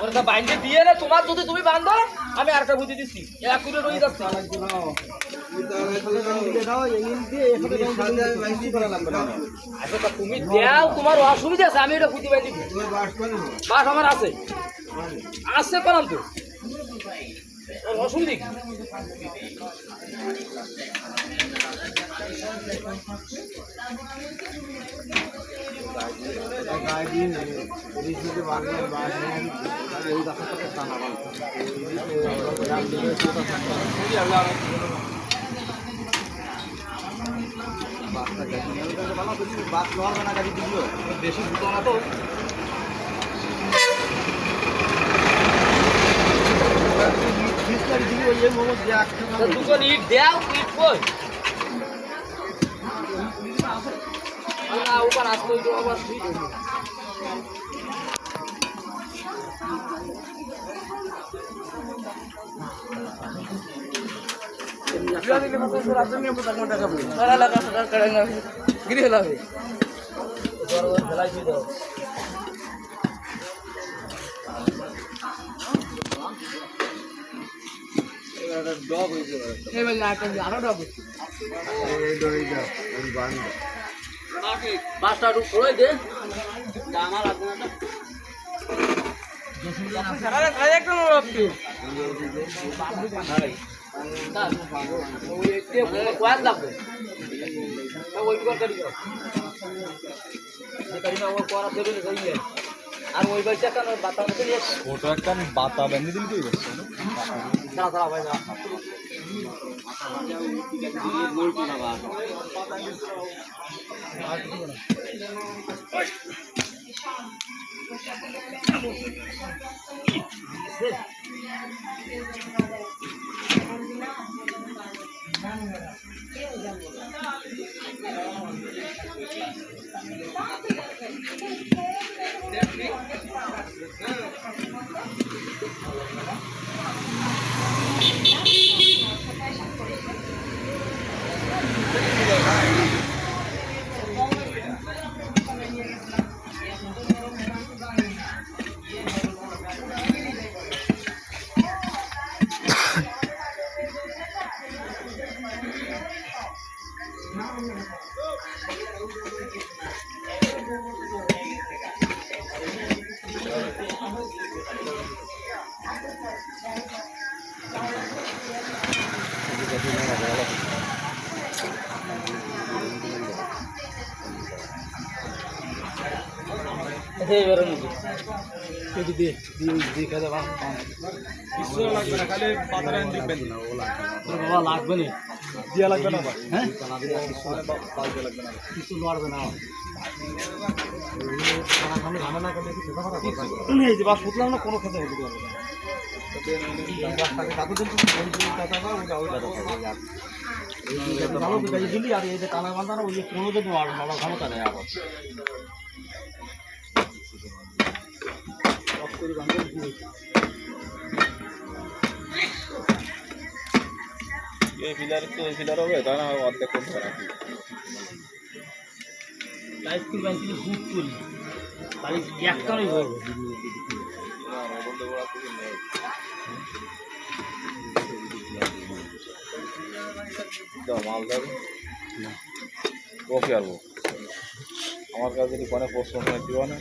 B: ওরা বাইন্ডে দিয়ে না তোমার যদি তুমি বাঁধো আমি আরেকটা বুঝে দিচ্ছি এক করে রয়ে যাচ্ছে আচ্ছা তুমি দাও তোমার অসুবিধা আছে আমি এটা খুঁজে পাই দিব বাস আমার আছে আসছে পালাম তো অসুবিধা
A: বেশি দুটো না তো
B: দুজন ইট দেও ইট কই না ওখানে আসতে হইতো আবার তুই गिरी हला পাঁচটা পড়ে দে আমার আর ওই বাচ্চা কেন বাতা
A: ওটা একটা বাতা বেঁধে দিলি তুই
B: দাঁড়া ভাই লাগবে না
A: দিয়া লাগবে না
B: হ্যাঁ
A: কিছু লড়বে না শুধলাম না কোনো খেতে হবে দিলি আর এই যে কানা বান্ধা না ওই যে কোনো দিন ভালো ক্ষমতা নেই আবার এই পিলার তো এই পিলার হবে তা না অর্ধেক করতে পারে
B: লাইফ স্কুল ব্যাংক থেকে বুক করি তাহলে একটাই হয়ে
A: মাল যাবে ওকে আরবো আমার কাছে যদি কোনো প্রশ্ন দিও না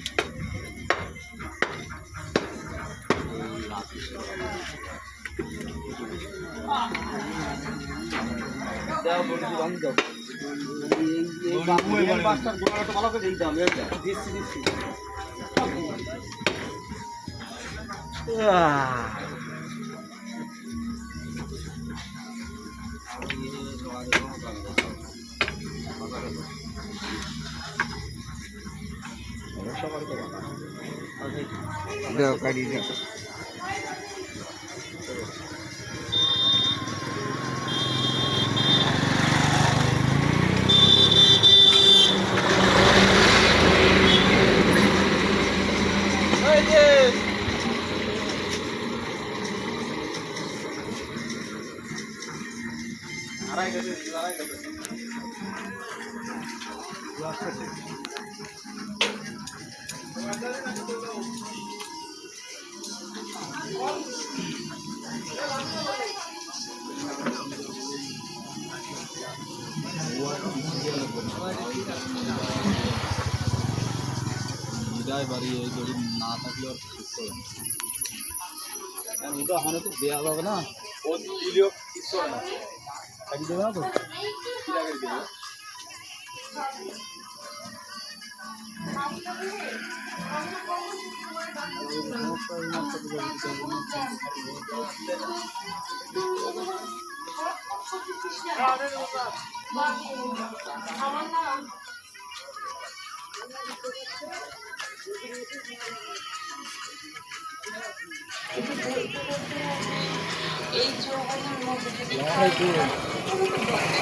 A: বাড়ি এই যদি না থাকলে আর
B: ওটা ওখানে তো দেওয়া যাবে না।
A: ও দিলেও কিছু হবে না।
B: কাটি দেবে না তো?
A: কি লাগে দিলে?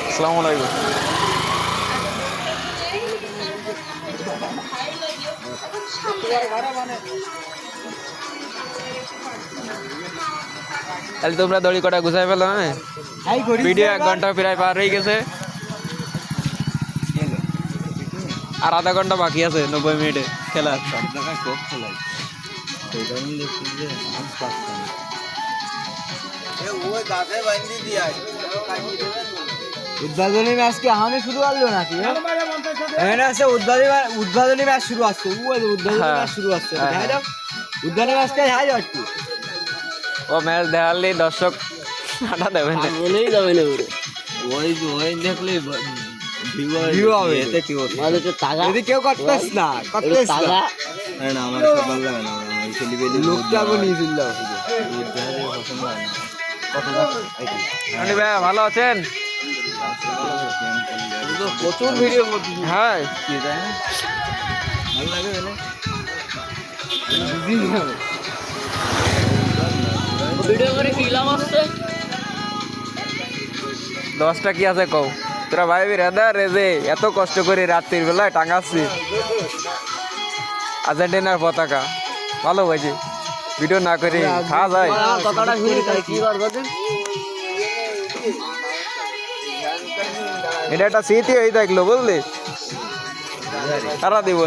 C: আসসালামু আলাইকুম। তাহলে তোমরা দড়ি কটা গুছাই ফেলো না? ভিডিও 1 ঘন্টা প্রায় পার হয়ে গেছে, আর আধা ঘন্টা বাকি আছে 90 মিনিটে খেলা।
B: উদ্বোধনী ম্যাচ কি আমি শুরু করলো নাকি? উদ্বোধনী ম্যাচ শুরু আসছে, উদ্বোধনী ম্যাচ শুরু আসছে। উদ্বোধনী ম্যাচটা হাই হচ্ছে,
C: ও ম্যাচ দেখালে দর্শক আটা দেবে না,
B: বলেই যাবে না ওরে।
C: ওই দেখলে
B: ভিউ হবে, এতে কি হচ্ছে? মানে তো টাকা যদি কেউ করতেছ না, করতেছ না।
A: না আমার সব ভালো লাগে না, আমি সেলিব্রিটি
B: লোকটা গো নিয়ে দিল।
A: পছন্দ হয় না।
C: রনি ভাই ভালো আছেন?
B: প্রচুর ভিডিও করছি।
C: হ্যাঁ
A: কি জানি ভালো লাগে বলে
B: ভিডিও করে কি লাভ আছে?
C: 10টা কি আছে কও? তোরা ভাই রেদা রেজে এত কষ্ট করে রাত্রির বেলায় টাঙাচ্ছি আর্জেন্টিনার পতাকা, ভালো হয়েছে। ভিডিও না করে খাওয়া যায়?
B: কথাটা শুনি তাই কি করবেন?
C: এটা একটা স্মৃতি হয়ে থাকলো, বুঝলি? সারা দিব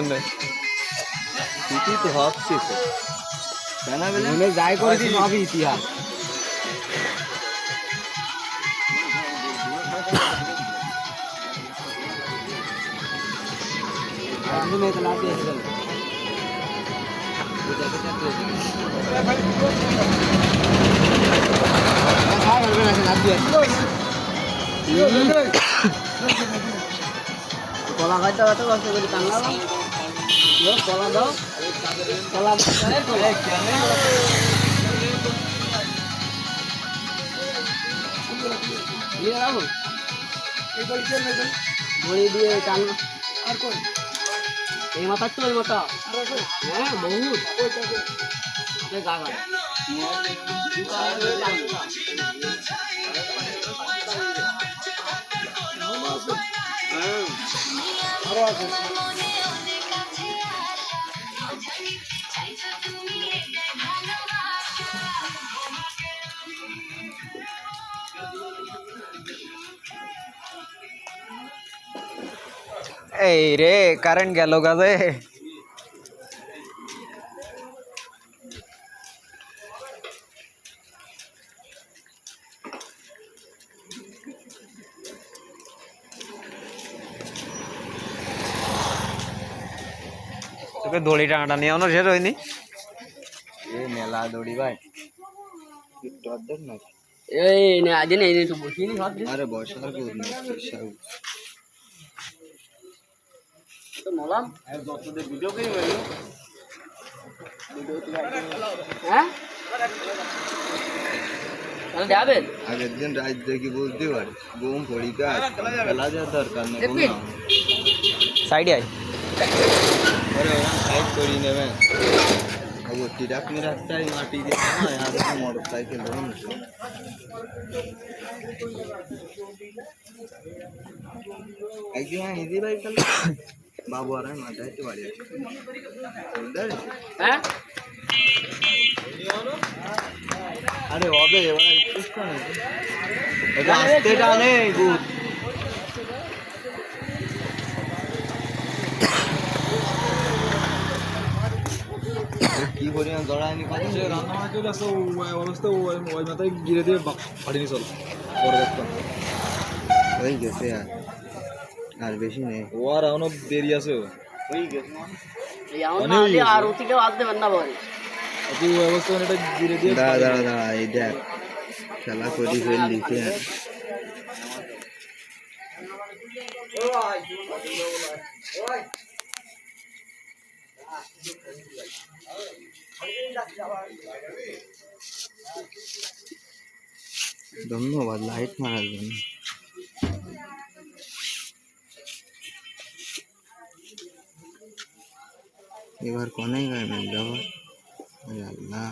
A: তুই তো হচ্ছিস জানা বলে
B: মনে যাই করেছি সবই ইতিহাস। কলা খাইতে কত কষ্ট করি কান্না কলা দাও, কলা ভরি দিয়ে কান্না আর কোন এই মাথা তো ওই মাথা হ্যাঁ বহুত জায়গা আরো আছে।
C: এই রে কারেন্ট গেল গাছে। তোকে দড়ি টানাটা নিয়ে আনো শেষ হয়নি?
A: মেলা দড়ি ভাই
B: এই না আজ নেই একটু বসিনি ভাত
A: আরে বয়স আর কি
B: তো মলাম ভিডিও করি হ্যাঁ তাহলে যাবেন
A: আগের দিন রাত দেখি বলতে পারি ঘুম পড়ি কাজ খেলা যাওয়ার দরকার নেই
C: সাইডে আয়।
A: আরে সাইড করি নেবেন আপনি রাস্তায় মাটি দিয়ে আর মোটর সাইকেল ধরুন একদিন ইজি বাইক চালা বাবু আর আমি মাথায় বাড়ি আছে
B: হ্যাঁ
A: আরে হবে এবার এটা আসতে টানে গুড কি পরিমাণ জড়ায়নি কত রান্না বান্না চলে আসতো অবস্থা ওই মাথায় গিরে দিয়ে ফাটিনি চল পরে দেখতাম ওই গেছে আর বেশি নেই ও আর এখনো দেরি আছে
B: এই আমার আর ওদিকে বাদ দেবেন না বলে
A: তুই ওই অবস্থা এটা ধীরে ধীরে
C: দাঁড়া দাঁড়া দাঁড়া, এই দেখ খেলা করি ফেললি ঠিক আছে। ধন্যবাদ লাইট মারার জন্য। এবার কনে গাইবেন যাবো আল্লাহ।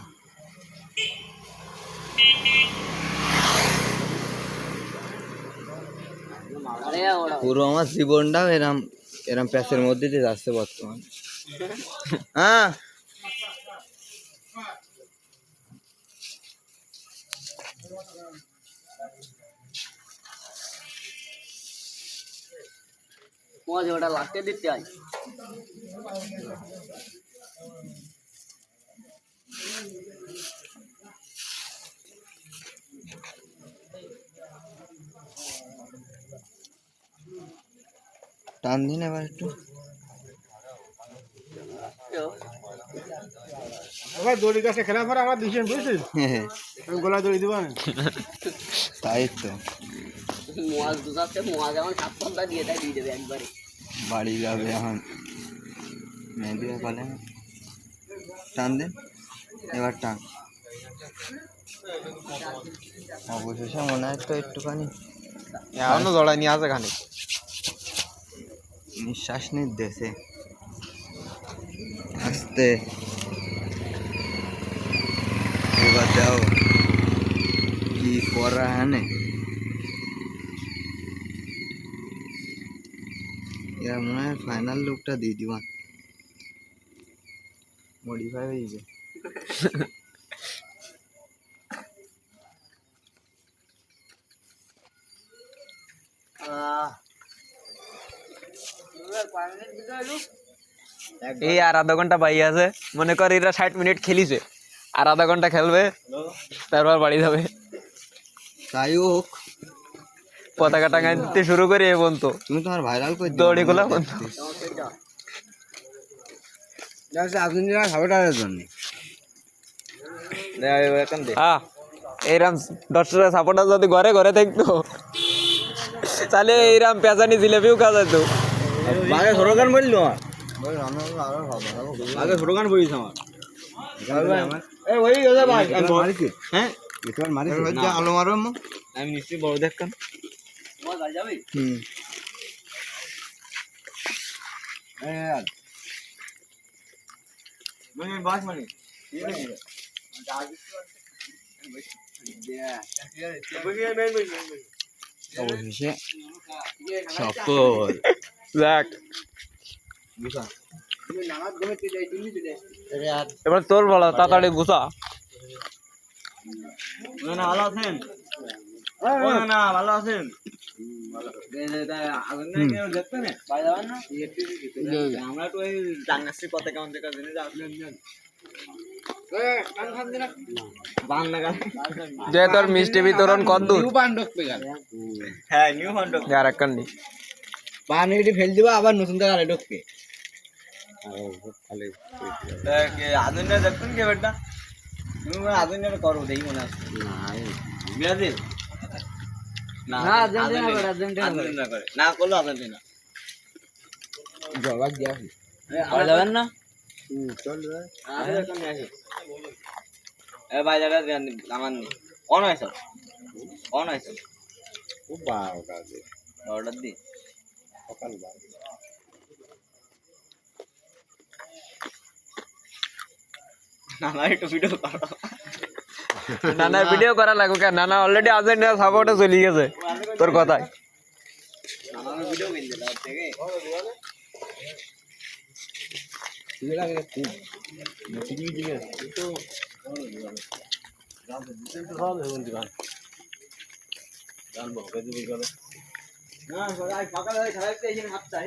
C: পুরো আমার জীবনটাও এরম এরম প্যাচের মধ্যে দিয়ে যাচ্ছে বর্তমানে। হ্যাঁ
B: ওটা লাগতে দিতে হয়।
C: টান দিন এবার একটু।
A: দড়ি কাছে খেলা পরে আমার দিছেন বুঝছিস গোলা দড়ি দিবা না
C: তাই তো
B: মোয়াজ দুসাতে মোয়াজ যেমন সাত পাল্লা দিয়ে দেয় দিয়ে দেবে একবারে।
C: বাড়ি যাবে এখন মেহেদি বলে টান দেন এবার টান। অবশেষে মনে হয় তো একটুখানি
A: এখনো জড়াই নিয়ে আছে খানি
C: নিঃশ্বাস নিতেছে আস্তে। এবার দাও কি করা হ্যাঁ এর মনে হয় ফাইনাল লুকটা দিয়ে দিবা মডিফাই হয়ে যাবে।
F: এই আর আধা ঘন্টা বাই আছে, মনে কর এরা 60 মিনিট খেলিছে, আর আধা ঘন্টা খেলবে তারপর বাড়ি যাবে।
C: তাই হোক
F: পতাকা টাঙাই দিতে শুরু করে এ পর্যন্ত
C: তুমি তোমার ভাইরাল করে
F: দড়ি গুলা বন্ধ।
C: আর্জেন্টিনা সাপোর্টারের জন্য
F: হ্যাঁ এইরাম দর্শকের সাপোর্টার যদি ঘরে ঘরে থাকতো তাহলে এইরাম পেঁচানি জিলেপিও খাওয়া যেত।
C: আগে স্লোগান বললো আগে স্লোগান বলিস আমার আলো মারো
F: আমি নিশ্চয়ই বড় দেখতাম।
C: অবশেষে সফল।
F: দেখ এবার তোর বলো তাড়াতাড়ি গুছা।
A: ভালো আছেন না ভালো আছেন আমরা তো ওই টাঙ্গাশ্রী পথে কেমন দেখা জেনে
F: যে তোর মিষ্টি বিতরণ কত দূর?
A: হ্যাঁ নিউ ফান্ড
F: আর একখান নি
C: পানিটি ফেল দিবা আবার নতুন জায়গায় ঢুকবে।
A: আধুনিক দেখতেন কে বেটা তুমি আধুনিক করো দেখি মনে আছে ব্রাজিল না আর্জেন্টিনা করে না করলো আর্জেন্টিনা
C: জবাব দিয়া
B: যাবেন না
A: এ ভাই জায়গা আমার নেই অন হয়েছে অন হয়েছে
C: খুব ভালো কাজে
A: অর্ডার দি
C: সকাল
A: না একটু ভিডিও করো
F: নানার ভিডিও করা লাগবে কেন? নানা অলরেডি আর্জেন্টিনা সাপোর্টে চলে গেছে তোর কথায়।
A: আমার ভিডিও কিনতে দাও থেকে সকালে খেলা দেখতে এসে হাতটা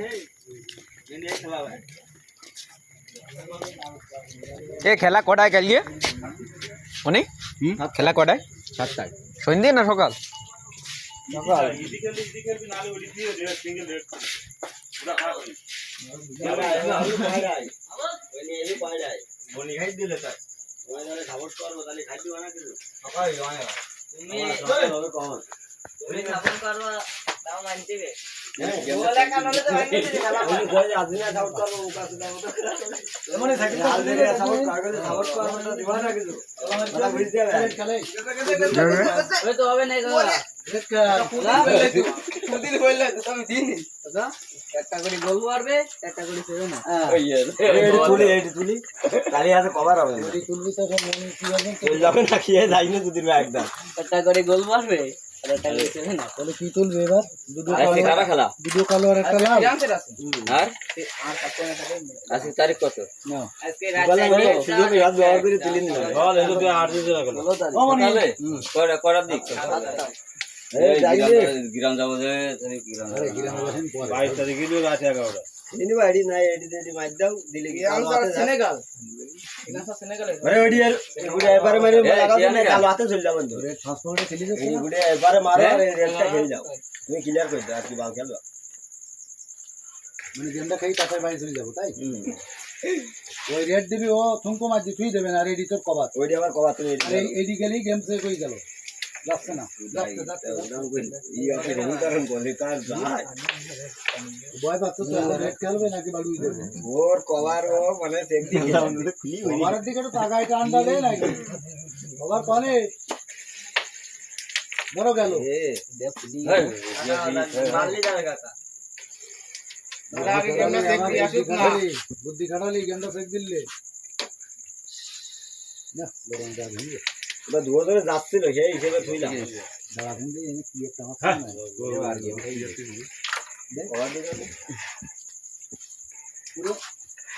A: খেলা হয়
F: এ খেলা কটায় খেলিয়ে অনেক খেলা কটায়?
C: 7টায়
F: সন্ধ্যে না সকাল?
B: ওই তো হবে না একটা করে গোল মারবে একটা করে ছেড়ে না
C: তুলি তাহলে আছে কভার হবে না যাবে না খেয়ে যাই না দুদিন একদম
B: একটা করে গোল মারবে আর একটা করে ছেড়ে না
A: তাহলে কি তুলবে এবার
C: খেলা
A: দুটো কালো আর একটা লাল
C: আর
B: আর কাছে না থাকে
C: আজকে তারিখ কত
B: আজকে রাতে
C: সুযোগ রাত ব্যবহার করে তুলে নিলাম বল এলো তুই 8 দিন রাখলো তাহলে করার দিক এই গ্রাম যাবো যে গ্রাম 22 তারিখ গিয়ে রাতে 11টা ইনি বাড়ি নাই এডি এডি মার দাও দিলে কি
B: সেনেগাল এখানটা সেনেগালে
C: আরে ওডি এবারে মারে লাগা দে না কালো হাতে চলে যাবেন তো
A: রেড ট্রান্সফারে খেলি যাচ্ছে
C: এই গুড়ে এবারে মারো আর রেডটা খেলে যাও তুমি ক্লিয়ার করে দাও আর কি বল খেলবা
A: মানে গেমটা খেই তাতে বাইরে চলে যাবো তাই ওই রেড দিবি ও থুমকো মার দি তুই দেবে না রেডি তোর কভার
C: ওডি আবার কবা তুমি
A: আরে এডি গেলেই গেম সে কই গেল যাচ্ছে না যাচ্ছে
C: ই আছে রেডি করেন বলে কার যায়
A: বয় বাচ্চা তো রেড খেলবে নাকি বাড়ুই দেবে
C: ওর কভার ও মানে সেফটি খুলি
A: কভারের দিকে তো তাকায় টান্ডা দেয় নাকি কভার পানে বড় গেল
C: মারলি যাবে কাকা
A: বুদ্ধি খাটালি গেমটা ফেক দিলে না বরং যা ভেঙে
C: ওটা ধুয়ে ধরে যাচ্ছিল সেই হিসেবে থইলাম
A: দাঁড়া ভেঙে এনে কি একটা হচ্ছে না
C: আর গেম হয়ে যাচ্ছে কভার দিকে
A: পুরো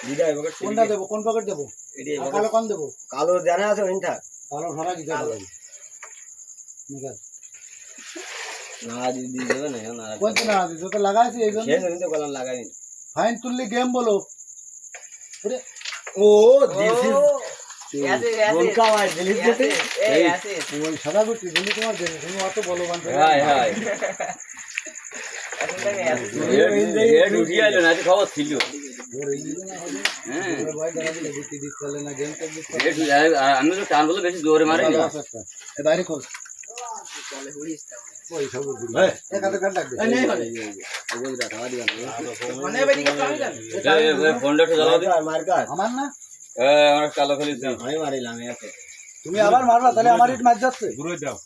C: দিদা এবার
A: কোনটা দেবো কোন পকেট দেবো
C: এডি
A: কালো কোন দেবো
C: কালো জানা আছে ওইটা
A: কালো ধরা দিতে হবে নিকাল
C: না দিদি দেবে না না
A: কোন না দিছো তো লাগাইছি এই জন্য
C: সেই জন্য তো কলম লাগাইনি
A: ফাইন তুললে গেম বলো আরে
C: ও দিস ইজ গোলকা ওয়াই ডিলিট দিতে
B: এই আছে
A: ওই সাদা গুটি তুমি তোমার দেবে তুমি অত বলবান
C: হাই হাই হেড উঠি আইলো না খবর ছিল
A: ওর এই না হবে হ্যাঁ ভাই দাঁড়া দিলে গুটি দিতে চলে না গেম তো দিতে
C: হেড আমি তো টান বলে বেশি জোরে মারি না
A: এ বাইরে খোল ওই সব গুটি এক হাতে কাট লাগবে
B: এই নেই হবে
C: ওগুলো খাওয়া দিবা না
B: মানে ভাই দিকে আমি জানি
C: এই ফোনটা একটু জ্বালাও দি মার কাট
A: আমার না
C: আমার কালো খেলি আমি মারিলাম একে
A: তুমি আবার মারবা তাহলে আমার ইট মার যাচ্ছে
E: ঘুরে দাও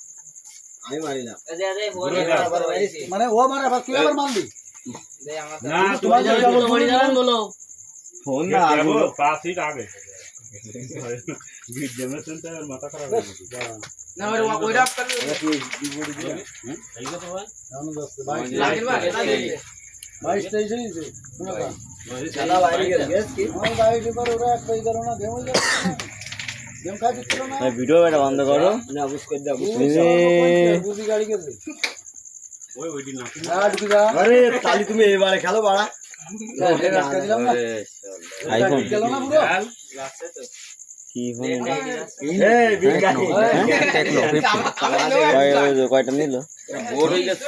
C: আমি মারিলাম
B: এই যে ফোন
C: আবার মারিছি
A: মানে ও মারে আবার তুই আবার মারলি
B: দে আমার
E: না
A: তোমার
E: তোমার
A: যাবো
B: বড়ি জানান বলো
C: ফোন
E: না
C: না
E: আগুলো 5 ফিট আগে বিট জমে শুনতে আর মাথা খারাপ হয়ে গেছে
B: না ওই ওইটা করে
E: এই তো ভাই
A: জানো যাচ্ছে
B: লাগেন বা এটা দিয়ে
A: 22 23 হইছে শোনো না
C: চালা বাইরে গেছ কি
A: আমার বাইরে করে ওরা একটাই করো না গেম হয়ে যাচ্ছে গেম খাই দিচ্ছিল না
C: ভিডিও এটা বন্ধ করো না বুঝ করে দাও
A: বুঝি গাড়ি গেছে
E: ওই ওইটি না
A: না ঢুকে যা
C: আরে তালি তুমি এবারে খেলো বাড়া
A: আটকা দিলাম না
F: আইফোন
A: গেল না পুরো
B: লাগছে তো
F: কি ফোন
C: এই বিজ্ঞানী
F: টেকলো 50 কয়টা নিল
C: বোর হয়ে গেছে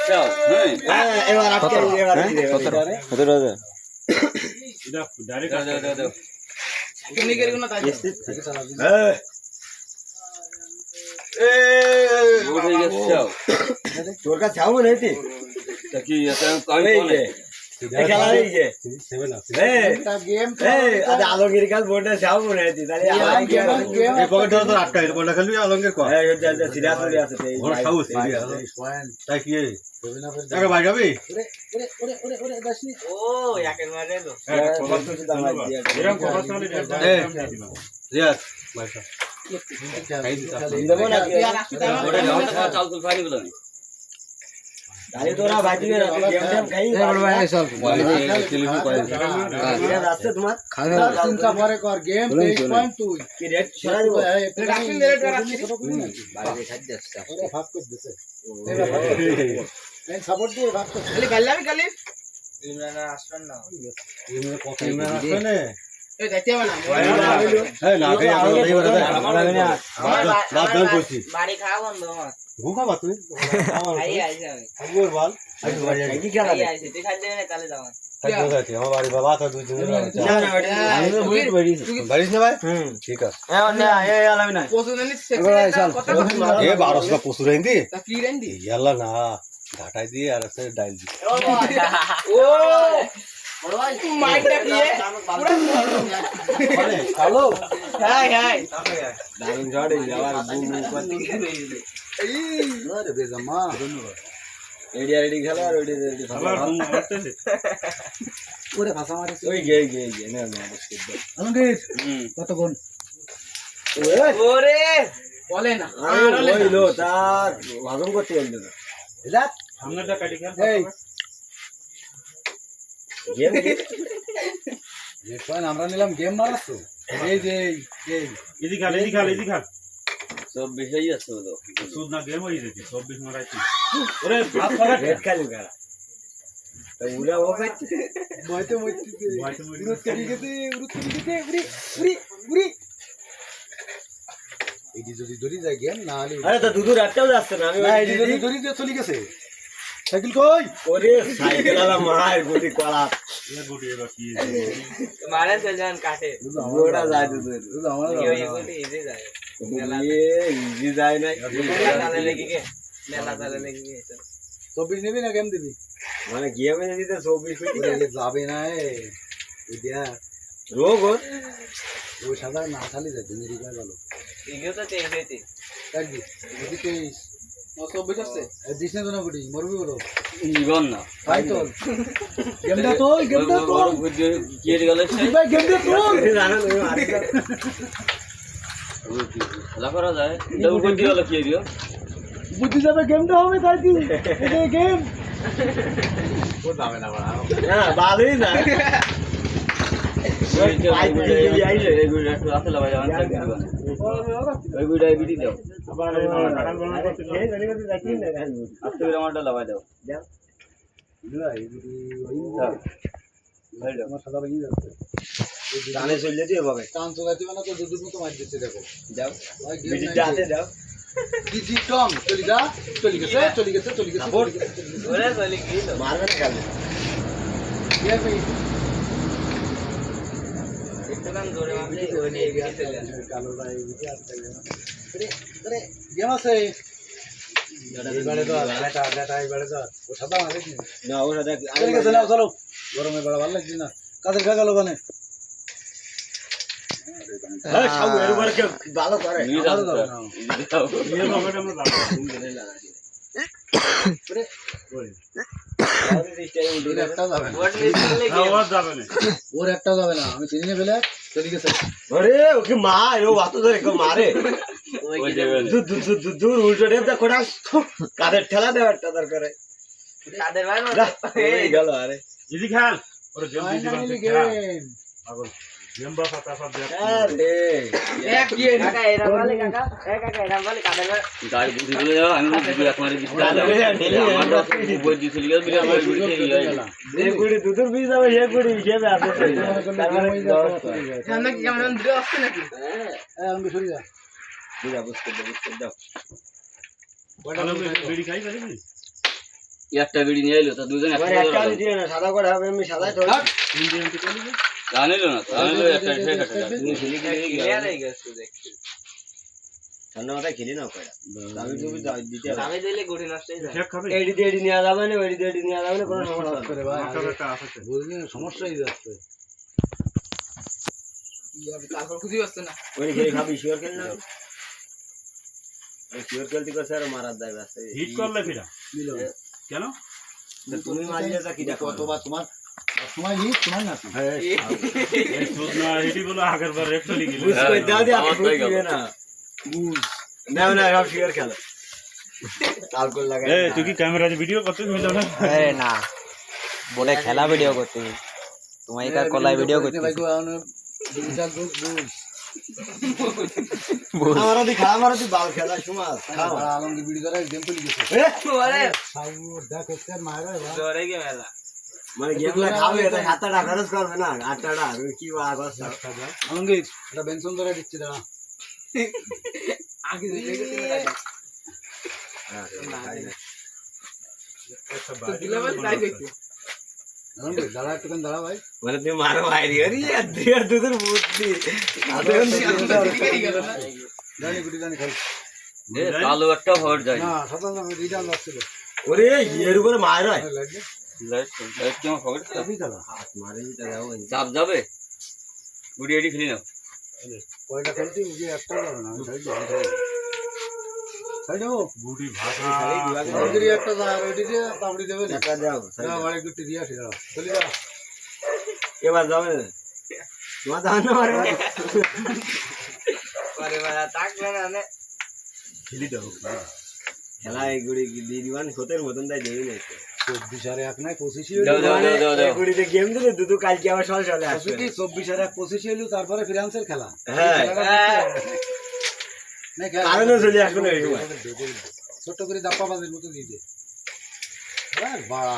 C: হ্যাঁ এবার আটকে এবার দিলে
F: 17000
E: এটা ডাইরেক্ট
C: দাও
B: কেনি করি না তাই
C: বোর হয়ে গেছে তোর কাছে যাও না এটি কি এটা কই বলে খেলা এই যে
E: 7 আছে
A: একটা গেম
C: এই আদা আলমগীর কাল বোর্ডে যাও না এটি তাহলে
A: এই
E: পকেটে তো আটকা এর কোনটা খেলবি আলঙ্গের কো
C: এই যে সিরিয়াস হয়ে আছে
E: ঘর সাউস
A: পয়েন্ট
E: তাই কি
A: দেবে না ফের
E: টাকা ভাই যাবি
A: ওরে ওরে দাসনি
B: ও একের মারে লো
C: খবর তো দাম দিয়ে
E: এরকম খবর চলে রিয়াজ ভাইসা
C: দেবো না
B: ওটা
C: চাল তুল ফানি বলো তাহলে তোরা ভাজিবে না গেম গেম খাই রিয়াজ আছে তোমার
A: তিনটা পরে কর গেম 23.2
C: কি রেট ছড়া দিব
B: রাখছিন রে রাখছিন
C: বাইরে খাদ্য আছে
A: ওরে ভাগ করে দিছে এই সাপোর্ট দিয়ে ভাগ করে
B: খালি গাল্লাবি খালি ইমরান আসবেন না
E: কত ইমেল আসবে না
B: এই যাইতে হবে না
E: এই না কে রাত দান করছি
B: বাড়ি খাওয়া বন্ধ আমার
E: ভুকা বাতুই
B: খাই আইছি আমি
E: খবর বল
C: কি খেলা
B: খাই আইছি তুই খাই দেবে না তাহলে যাও
G: বাড়িস না ভাই ঠিক আছে প্রচুর আইন দি ইয়াল্লা না ঘাটাই দিয়ে আর একটা ডাইল দি
B: কতক্ষণ বলে না
G: হজম করতে পারলো না
E: সামনেটা কাটি খেল
B: আমরা নিলাম গেম মারাচ্ছ এই যে
E: ইজি খাল ইজি খাল ইজি খাল
C: সব বিষয়ই আছে বলো
E: সুদ না গেম হয়ে যেতে 24 মারাইছি ওরে ভাত খাবে
G: রেড খালি গাড়া তাই উড়া ও খাইছে
B: মইতে মইতে
E: ভয়তে মরে
B: উরুত কেটে গেছে উরি উরি উরি এইটি যদি ধরি যায় গেম না হলে
G: আরে তো দুধুর একটাও যাচ্ছে না আমি
B: না এইটি যদি ধরি দিয়ে চলে গেছে সাইকেল কই
G: ওরে সাইকেল আলা মায়ের গদি কলা
E: এ গুটি এবার কি
C: মারে চল যান কাটে
G: ওটা যায় দুধুর
B: আমার
C: এই গুটি ইজি যায়
G: ইজি যায় না
C: মেলা তালে লেগে গে মেলা তালে লেগে গে
B: 24 নেবি না গেম দিবি
G: মানে গেমে দিতে 24 কোটি
B: ওরে যাবে না দিয়া
G: রোগ ওর
B: ও সাদা না খালি যায় তুমি রিকা গেল
C: ইগো তো তেইতে
B: একদি এদিকে ও 24 আছে দিছ না গুটি মরবি বলো
C: জীবন না
B: ভাই তো গেমটা তো
C: কি এর গেল
B: ভাই গেমটা তো
G: জানা তুমি মারি
C: খেলা করা যায় ডাবল গতি হলো কি দিও
B: বুদ্ধি যাবে গেমটা হবে তাই কি এই গেম
G: হ্যাঁ ভালোই না
E: আবার কাটাল বানা করতে
C: আমারটা লাগাই দাও
B: আমার সাদা ভেঙে যাচ্ছে
G: জানে চলে দিয়ে হবে
B: টান চলাতে মানে তো দুধের মতো মার দিচ্ছে দেখো
G: যাও
B: ভাই
G: বিড়ি
B: গেম
G: যাতে যাও
B: দিদি টং চলি যা চলি গেছে
C: ওরে চলে কি
G: মারবে না কাল
C: একটুখান জোরে মারলে ওই নিয়ে গিয়ে চলে আসবে
B: কালো ভাই বুঝি আসছে আরে গেম আছে এবারে তো ডাটা এবারে তো ও সাদা মারে কি
G: না ওরা দেখ
B: চলে গেছে না চলো গরমে বড় ভালো লাগছে না কাদের খা গেল ওখানে
G: হ্যাঁ সব এর উপরে কেউ ভালো করে
C: নিয়ে যাও
E: নিয়ে হবে আমরা যাবো
B: ওর একটা যাবে না
C: ওট নিয়ে চলে গিয়ে
E: আওয়াজ যাবে না
B: ওর একটা যাবে না আমি চিনি ফেলে চলে গেছে
G: আরে ওকে মার ও বাতো ধরে কেউ মারে
C: ওই যাবে
G: দূর উল্টো দেবটা কোটা কাদের ঠেলা দেওয়ারটা দরকার
C: তাদের ভাই
G: এই গেল আরে
E: ইজি খাল ওরে গেম দিয়ে দিলাম
B: ফাইনালি
E: খেলা
B: গেম
E: পাগল গেম বা পাতা সব দেখ
G: আরে
C: এক কি কাকা এরা বলে কাকা কাকা এরা বলে কাদের ভাই গাড়ি বুঝি চলে যাও আমি বুঝি এক মারি দিতে আমার বই দিয়ে চলে গেল বিরা আমার গুড়ি থেকে
G: এই গুড়ি দুধুর বীজ যাবে এই গুড়ি হিসেবে আছে
C: আমরা কি কেমন ভিডিও আসছে নাকি
B: আমি সরি যা
G: বুঝা বুঝতে দাও
E: ভালো বিড়ি খাই পারি
C: একটা বিড়ি নিয়ে এলো তো দুজন
G: একটা দিয়ে না সাদা করে হবে আমি সাদাই তো
E: ইন্ডিয়ান তে চলে গেল
C: জানিলো না জানিলো একটা শেষ একটা তুমি খেলি খেলি গেছে দেখছি
G: ঠান্ডা মাথায় খেলি না কয়টা আমি তুমি দিতে
C: আমি দিলে গুড়ি নষ্ট হয়ে যায়
E: শেখ খাবে
G: এডি দিয়ে নিয়ে যাবে না ওডি দিয়ে নিয়ে যাবে না কোনো সমস্যা নেই
B: করে ভাই
E: মাথার একটা আছে
B: বুঝলি সমস্যা হয়ে যাচ্ছে
C: তারপর খুঁজি আসছে না
G: ওই খেলে খাবি শিওর খেল না ওই শিওর খেলতে কইছে আর মারার দায় ব্যস্ত
E: হিট করলে ফিরা কেন
G: তুমি মারিলে তা কি দেখো
B: কতবার তোমার সময় নিয়ে তোমার না
E: এই সুদ না হিটি বলে আগের বার রেট চলে গেল
G: বুঝ কই দাও দি আপনি বুঝিবে না বুঝ না না সব শিওর খেলো তালকল লাগাই
E: এই তুই কি ক্যামেরাতে ভিডিও করতে মিলো না
F: এ না বলে খেলা ভিডিও করতে তোমার একা কলাই ভিডিও করতে
B: ভাই গো ডিজিটাল বুঝ
G: আমারও দি খাওয়া আমারও দি বাল খেলা সুমাস খাও
B: আলমগীর ভিডিও করে গেম চলে গেছে
C: ওরে
B: দেখ একটা মারা
C: জোরে গে মেলা
G: মানে গেমলা খাবে এটা 7 টাকা খরচ করবে না 8 টাকা কি বাগ আছে
B: আলমগীর এটা বেনসন ধরে দিচ্ছে দাঁড়া
C: আগে দিলে গেছে তো দিলাম তাই কইছি
G: মানে তুমি মারো বাইরে আরে আর দুধের বুদ্ধি
C: কালো একটা ভর যায়
G: ওরে এর উপরে মার হয়
C: চাপ যাবে গুড়ি এটি খেলি নাও
G: এবার যাবে না তোমার ধান না মারে খেলা এই গুড়ি দিয়ে দিবান খোতের মতন তাই দেবে না গুড়িতে গেম দিলে দুটো কালকে আবার সল সলে আসবে
A: 24-25 এলো তারপরে ফ্রান্সের খেলা
G: হ্যাঁ কারণে চলে আসবে না এই সময়
A: ছোট্ট করে দাপ্পা বাজের মতো দিয়ে দে
G: আরে বাবা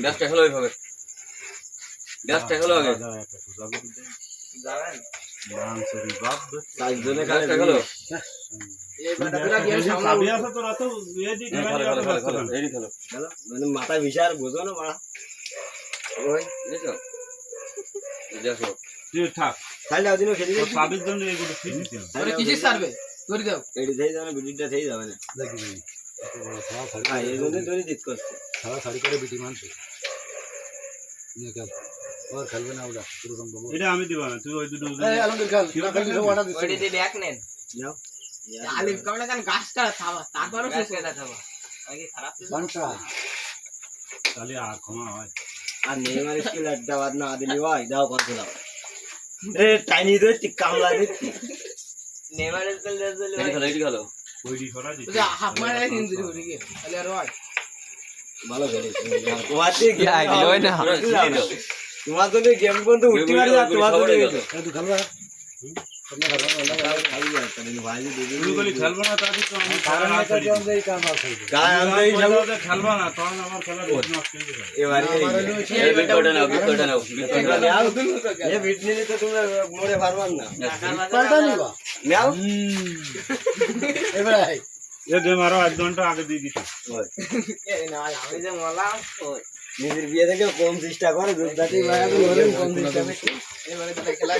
C: গ্যাসটা খেলো ওইভাবে গ্যাসটা খেলো আগে গ্যাসটা খেলো
G: মাথায় বিশাল বোঝো না মারা
C: দেখো
G: তাহলে ওদিনও খেলি এটি থেকে যাবে গুটিটা থেকে যাবে না এই জন্য ধরে জিত করছে
A: সারা শাড়ি করে বিটি মানছে নিয়ে খেল আর খেলবে না ওটা পুরো রঙ দেবো
E: এটা আমি দিব না তুই ওই দুটো
A: আলমগীর খেল না খেললে সব অর্ডার দিচ্ছে
G: যাও
A: বানটা
E: তাহলে আর ক্ষমা হয়
G: আর নেইমার স্কিল একটা বাদ না দিলি ভাই দাও কত দাও এ টাইনি দে ঠিক কামলা দিচ্ছি
C: এটি খেলো এটি খেলো
E: ওইটি সরা দিতে
G: ভালো খেলেছে তোমার দিয়ে
F: কি আগলো না
G: তোমার জন্য গেম বন্ধু উঠতে পারি না তোমার জন্য
A: তুই খেলবা
E: শুরু করি খেলবো না তাহলে তো আমি
A: কারণ এটা কোন দেই কাম আছে
E: খেলবো না তখন আমার খেলা নষ্ট হয়ে যাবে
G: এবারে
C: এই বিটটা নাও বিটটা নাও
G: এ বিট নিলে তো তুমি মোড়ে পারবার না
A: পাল্টা নিবা
G: নাও
A: এবারে
E: এ গেম আরো 1 ঘন্টা আগে দিয়ে দিছি
G: নিজের বিয়ে থেকে কম চেষ্টা করে দুধদাতি ভাড়া করে হলেও কম চেষ্টা করে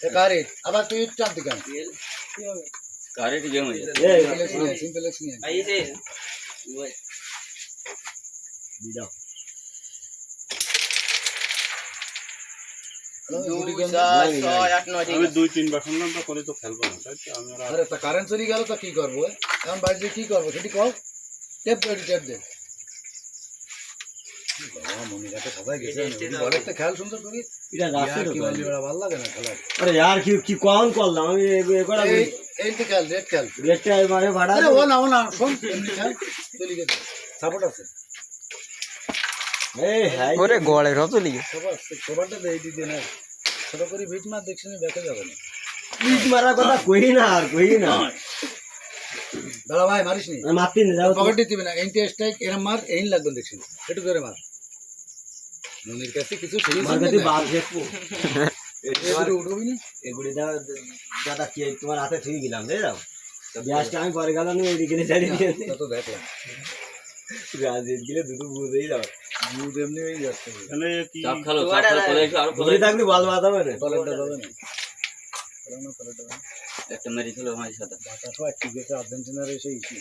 A: এ কারে আবার তুই চাপ দি কেন
C: কারেন্ট গেম হয়ে যায়
A: সিম্পল এক্সিয়েন্ট
G: দিদাও
E: আমি 2-3 বার শুনলাম তো করে তো খেলবো না তাই তো আমি আর
A: আরে তা কারেন্ট চলে গেল তো কি করব এখন বাইরে কি করব সেটি কও টেপ দে বাবা মনে রাখতে সবাই গেছে বলে তো খেল সুন্দর করি
G: এটা রাস্তা
A: কি বলি ওরা ভালো লাগে না খেলা
G: আরে यार কি কোন করলাম আমি এগুলা
A: এই তো খেল রেড খেল
G: রেস্টে মানে ভাড়া
A: আরে ও না শোন এমনি খেল চলে গেছে সাপোর্ট আছে
G: এই হাই
F: ওরে গোড়ে রচলি
A: সবারটা দেই দিতে না ছোট করে ভিট মার দেখছেন দেখে যাবে না
G: পিট মারার কথা কই না আর কই না
A: দাদা ভাই মারিস নি
G: মারতে না যাও
A: পকেটে দিবে না এনটি স্ট্রাইক এরম মার এইন লাগবে দেখছেন একটু করে মার মনির কাছে কিছু ঠিক আছে
G: মারতে বাদ দেখবো
A: এগুলো উঠবি না
G: এগুলি দাদা কি তোমার হাতে ঠিক গেলাম রে যাও তো গ্যাসটা আমি পরে গেলাম না এদিকে চালিয়ে দিয়ে
A: তত দেখলাম
G: রাজের দিলে দুটো বুঝেই যাও
A: দুধ এমনি হয়ে যাচ্ছে
E: তাহলে কি
C: চাপ খেলো চাপ খেলো করে আর
G: ধরে থাকলে বল বাঁধাবে না
A: কলেরটা যাবে না
C: একটা মেরি খেলো আমার সাথে
A: বাতাস হয় ঠিক আছে আর্জেন্টিনার এসে ইস্যু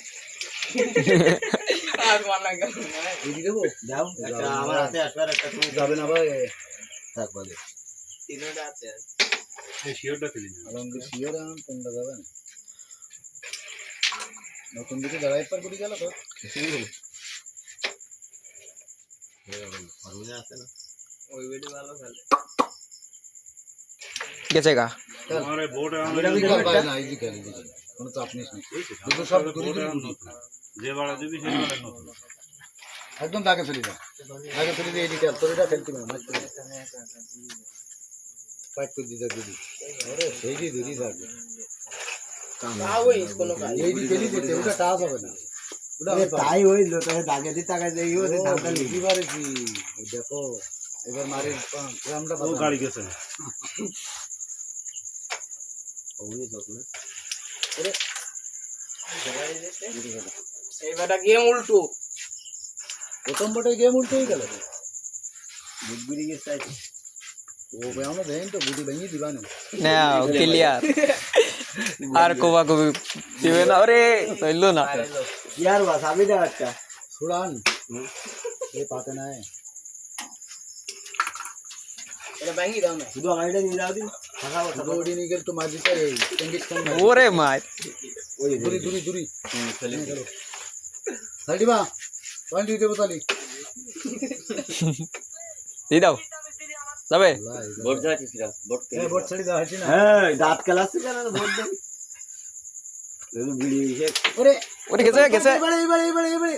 A: বুঝি দেবো
G: যাও একটা আমার হাতে আসবার একটা তুমি
A: যাবে না ভাই
G: থাক বলে
E: এই শিওরটা খেলি না
A: আলমগীর শিওর কোনটা যাবে না নতুন দিকে দাঁড়াই পার করে গেল তো
F: গেছে গা
E: আমার এই বোর্ড
A: না ইজি খেল কোনো চাপ নিস না দুটো সব দূরে দূরে
E: যে বাড়া দিবি সেই বাড়া নতুন
A: একদম দাগে চলে যা দাগে চলে দিয়ে এদিকে তোরটা খেলতে না ম্যাচ করে ফাইট করে দিতে দিদি আরে সেই দি দিদি থাকবে এই দি খেলি দিতে ওটা টাচ হবে না ওটা
G: তাই হইল তাই দাগে দি টাকা দেই ও দে ধাক্কা লি
A: এবারে কি দেখো এবার মারি গ্রামটা
E: ও গাড়ি গেছে
G: ওই তো না
B: এইবারটা গেম উল্টো
A: প্রথম বটে গেম উল্টেই গেল বুড়ি গেছে ও বেয়ানো দেন তো বুড়ি ভেঙে দিবা না
F: নাও ক্লিয়ার আর কোবা কোবি দিবে না রে হইলো না
G: यार बस अभी दे अच्छा
A: সুড়ান এ পাতে না
B: এটা ভাঙি দাও না
G: শুধু আমারটা নিয়ে যাও দিন টাকা
A: বড়ি নিয়ে গেল তো মার দিতে এই টেঙ্গিস কম না
F: ওরে মার
G: ওই
A: দূরি দূরি দূরি সাইডি বা পয়েন্ট দিতে বতালি
F: দিয়ে দাও যাবে
C: ভোট যাচ্ছিস ভোট
A: এ বট ছাড়ি দাও হাঁটি না
G: হ্যাঁ দাঁত কালাচ্ছে কেন ভোট দেন যদি বিড়ি এসে
A: ওরে
F: ওরে গেছে গেছে
A: এবারে এবারে এবারে এবারে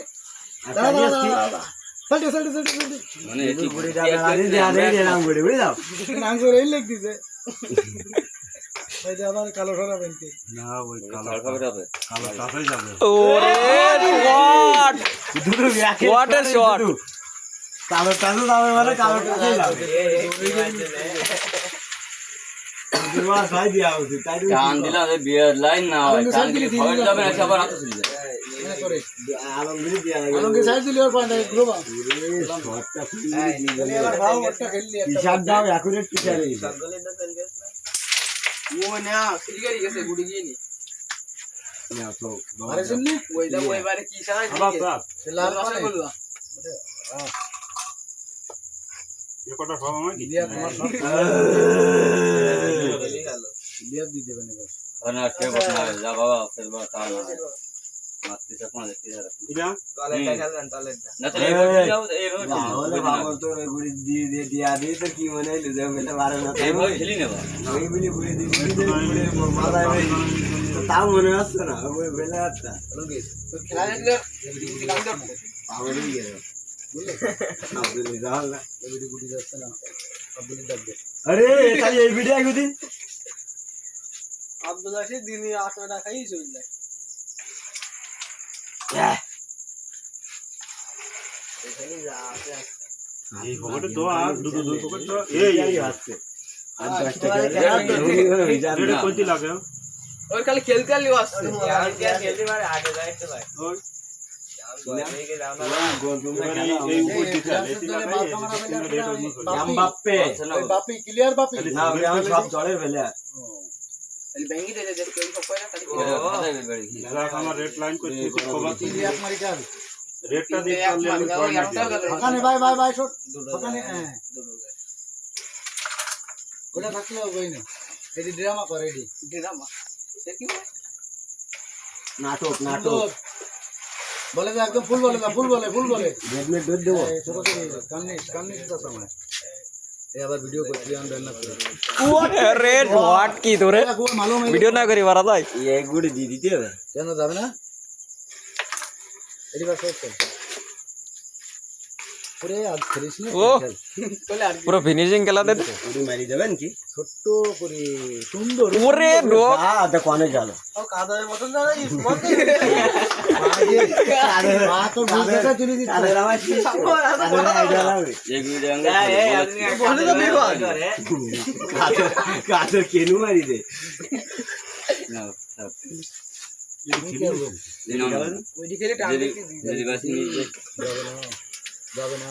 A: দাঁড়া দাঁড়া দাঁড়া সাইডি সাইডি সাইডি সাইডি
C: মানে
G: এই বুড়িটা আরে দে আরে দে নাম বুড়ি বুড়ি দাও
A: নাঙ্গ রেল লেগ দিছে ভাই যে আমার কালো সরা বেনতে
G: না ওই
C: খাবার খাবার হবে
G: কালো কাফে যাবে
F: ওরে হোয়াট
G: দুটো ব্যাকে
F: হোয়াট আ শট
G: কালো টানো যাবে মানে কালো কাফে যাবে দুর্বা সাই দিয়া উচিত তাই
C: গান দিলা যে বিয়ার লাইন না হয় গান দিলে ফয়েট যাবে না সবার হাতে চলে যায়
A: মনে করে
G: আলমগিরি দিয়া
A: আলমকে সাইড দিলি আর পয়েন্ট গ্রোবা
G: শটটা
A: তুমি এবার ভাও ওটা খেললি
G: টি-শার্ট দাও অ্যাকুরেট টি-শার্ট এই
B: ও না সিরিগারি গেছে গুড়ি গিয়ে নি
G: না তো
A: আরে শুনলি
B: ওই দা ওই বারে কি সারা
G: আবার প্রাপ
A: সে লাল
B: রসে
A: পানে
B: বলবা
A: লিয়া তোমার সব লিয়া দি দেবেন এবার
C: না কে বলনা যা বাবা সেলবা তা না মাত্র চাপা দেখতে যারা
B: গলাটা খেলবেন তালেরটা
C: না তাহলে এই যাও এই রোড
G: বাবা বাবা তো ওই গুড়ি দিয়ে দিয়ে দিয়া দিয়ে তো কি মনে হইলো যে মেলা মারে না
C: এই রোড খেলি নেবা
G: ওই গুলি গুড়ি দিয়ে গুড়ি মাথায় ওই তাও মনে হচ্ছে না ওই বেলা একটা
B: খেলা দেখলে গুড়ি কাম করতে
G: পাগলই গেল বুঝলে আব্দুল জাহাল না
A: এবিডি গুটি যাচ্ছে না আব্দুল ডাকবে
G: আরে তাই এই ভিডিও আইগুদি
B: আব্দুল আসে দিনে 8 টাকাই চলে যায়
G: এই পকেটে তো আর দুটো দুই পকেট তো এই আছে আর 10 টাকা রেড কোনটি লাগে
B: ওই খালি খেলতে আলি আসছে আর কি খেলতে পারে আগে যাইতে ভাই
G: ওই
A: এই উপর দিতে
G: এমবাপ্পে
A: ওই বাপি ক্লিয়ার বাপি
G: না ওই আমি সব জলে ফেলে
B: এই ব্যাংকে দিলে যে কেউ সব কইরা খালি
G: আমার রেড লাইন করতে খবর
A: ক্লিয়ার মারি কাল
G: রেডটা দিয়ে
A: ওখানে ভাই ভাই ভাই শট ওখানে হ্যাঁ ওটা থাকলে হবে না এডি ড্রামা করে এডি
B: ড্রামা সে কি
G: নাটক
A: নাটক বলে যে একদম ফুল বলে না ফুল বলে
G: রেডমেড দুধ দেবো
A: ছোট করে কান্নিস তো সময় এই আবার ভিডিও করছি আমি রান্না করে
F: রেড হোয়াট কি তোরে
A: মালুম
F: ভিডিও না করি মারা যায়
G: এই গুড়ি দিয়ে দিতে হবে
A: কেন যাবে না এডি বাস করতে পুরো আজ ফিনিশ না
F: ও পুরো ফিনিশিং খেলা দে
G: গুড়ি মারি দেবেন কি
A: ছোট্ট করে সুন্দর
F: ওরে ডক
G: আদা কোনে গেল
A: ও কাদার মতন দাঁড়া স্পট মা তো বুঝতে তুলি দিতে
G: আরে আমার কি আরে আইডিয়া লাগে
C: এই ভিডিও
G: এই আপনি বলে তো বিপদ কাছে কেনু মারি দে
C: না
B: ওইদি খেলে টান দেখি
C: যদি বাস নিয়ে
A: যাবে না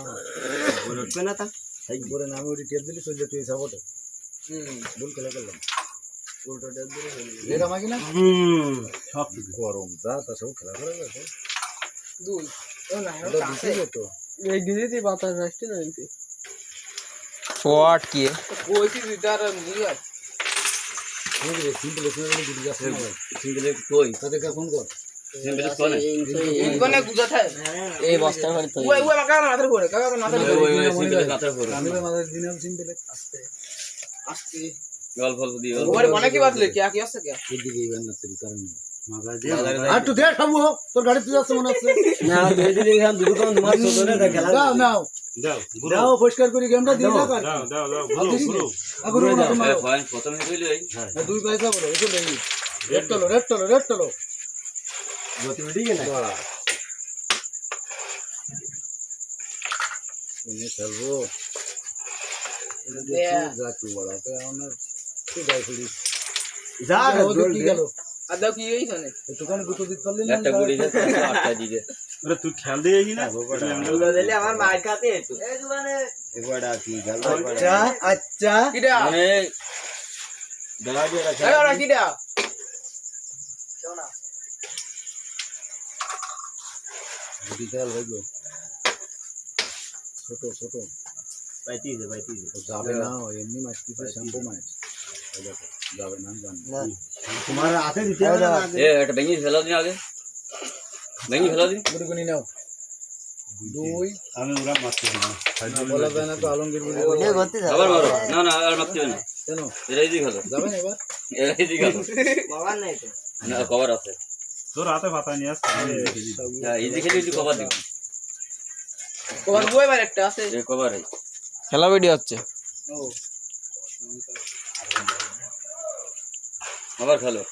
G: বলতে না তা
A: এই করে নাম ওই টেপ দিলি চলে তুই সাপোর্টে ভুল খেলা করলাম উল্টো টেপ দিলি এর আমাকে না সব গরম যা তা সব খেলা করে গেছে
B: দুই ও না
A: এটা দিছি তো
B: এই গিরিতে বাতাস আসছে না এতে
F: হোয়াট কি
B: কইছি দিদার মুরিয়া
A: আমি রে সিম্পল এসে গুড়ি যাচ্ছে
C: সিঙ্গেলে কই
A: তাদেরকে ফোন কর
C: সিঙ্গেলে কোন
B: ইনকনে গুজা থাকে
F: এই বস্তা করে তো
B: ওই মাকা মাথার পরে কাকা মাথার পরে
C: ওই সিঙ্গেলে কাটার পরে
A: আমি মাঝে দিনে সিম্পল আসতে
B: আসছে
C: গল্প দিয়ে
B: ওরে বনে কি বাতলে কি কি আছে কি
A: এদিকে ইভেন না তুই কারণ
G: মাগা
A: আর তুই দেখ খাবো তোর গাড়ি তুই যাচ্ছে মনে হচ্ছে
G: না ধীরে ধীরে এখান দুটো কোন তোমার চোদনে খেলা
A: দাও নাও দাও পরিষ্কার করে গেমটা দিয়ে দাও দাও গুরু না তোমার
C: পয়েন্ট প্রথমে কইলে
A: দুই পয়সা বলো এসে দেই রেড টলো
G: গতিবিধি না
A: তুমি খেলবো যা কি বলা তো আমার কি গাই ফুলি
G: যা
A: কি গেল
B: আর দাও কি হইছে না
A: একটুখানি গুতো দিতে পারলি না
C: একটা গুড়ি গেছে আটটা দিছে
E: তুই খেয়াল দিয়েছি না
C: দিলে আমার মার খাতে একটু
G: এবারে কি গেল
A: আচ্ছা আচ্ছা
B: কিডা
C: মানে
G: দাঁড়া দিয়ে রাখা
B: এই ওরা কিডা
A: বিশাল ভাইগো ছোট ছোট
G: পাইতিছে
A: যাবে না এমনি মাছ কিছু শ্যাম্পু মাছ যাবে না জানি তোমার হাতে দিতে হবে না
C: এ একটা ভেঙে ফেলা দিন আগে ভেঙে ফেলা দিন
A: গুড়ি নাও দুই
E: আমি ওরা মারতে দিই
A: বলা যায় না তো আলমগীর বলে
C: আবার মারো না না আর মারতে হবে না
A: কেন
C: এরাই দি খেলো
A: যাবে না এবার
C: এরাই দি খেলো
B: বাবা নাই তো
C: না কভার আছে
E: তোর হাতে পাতা নিয়ে আসছে
C: হ্যাঁ এই দিকে যদি কভার দিবি
B: তোমার বই বার একটা আছে
C: এই কভার এই
F: খেলা ভিডিও হচ্ছে
B: ও
C: আবার খেলো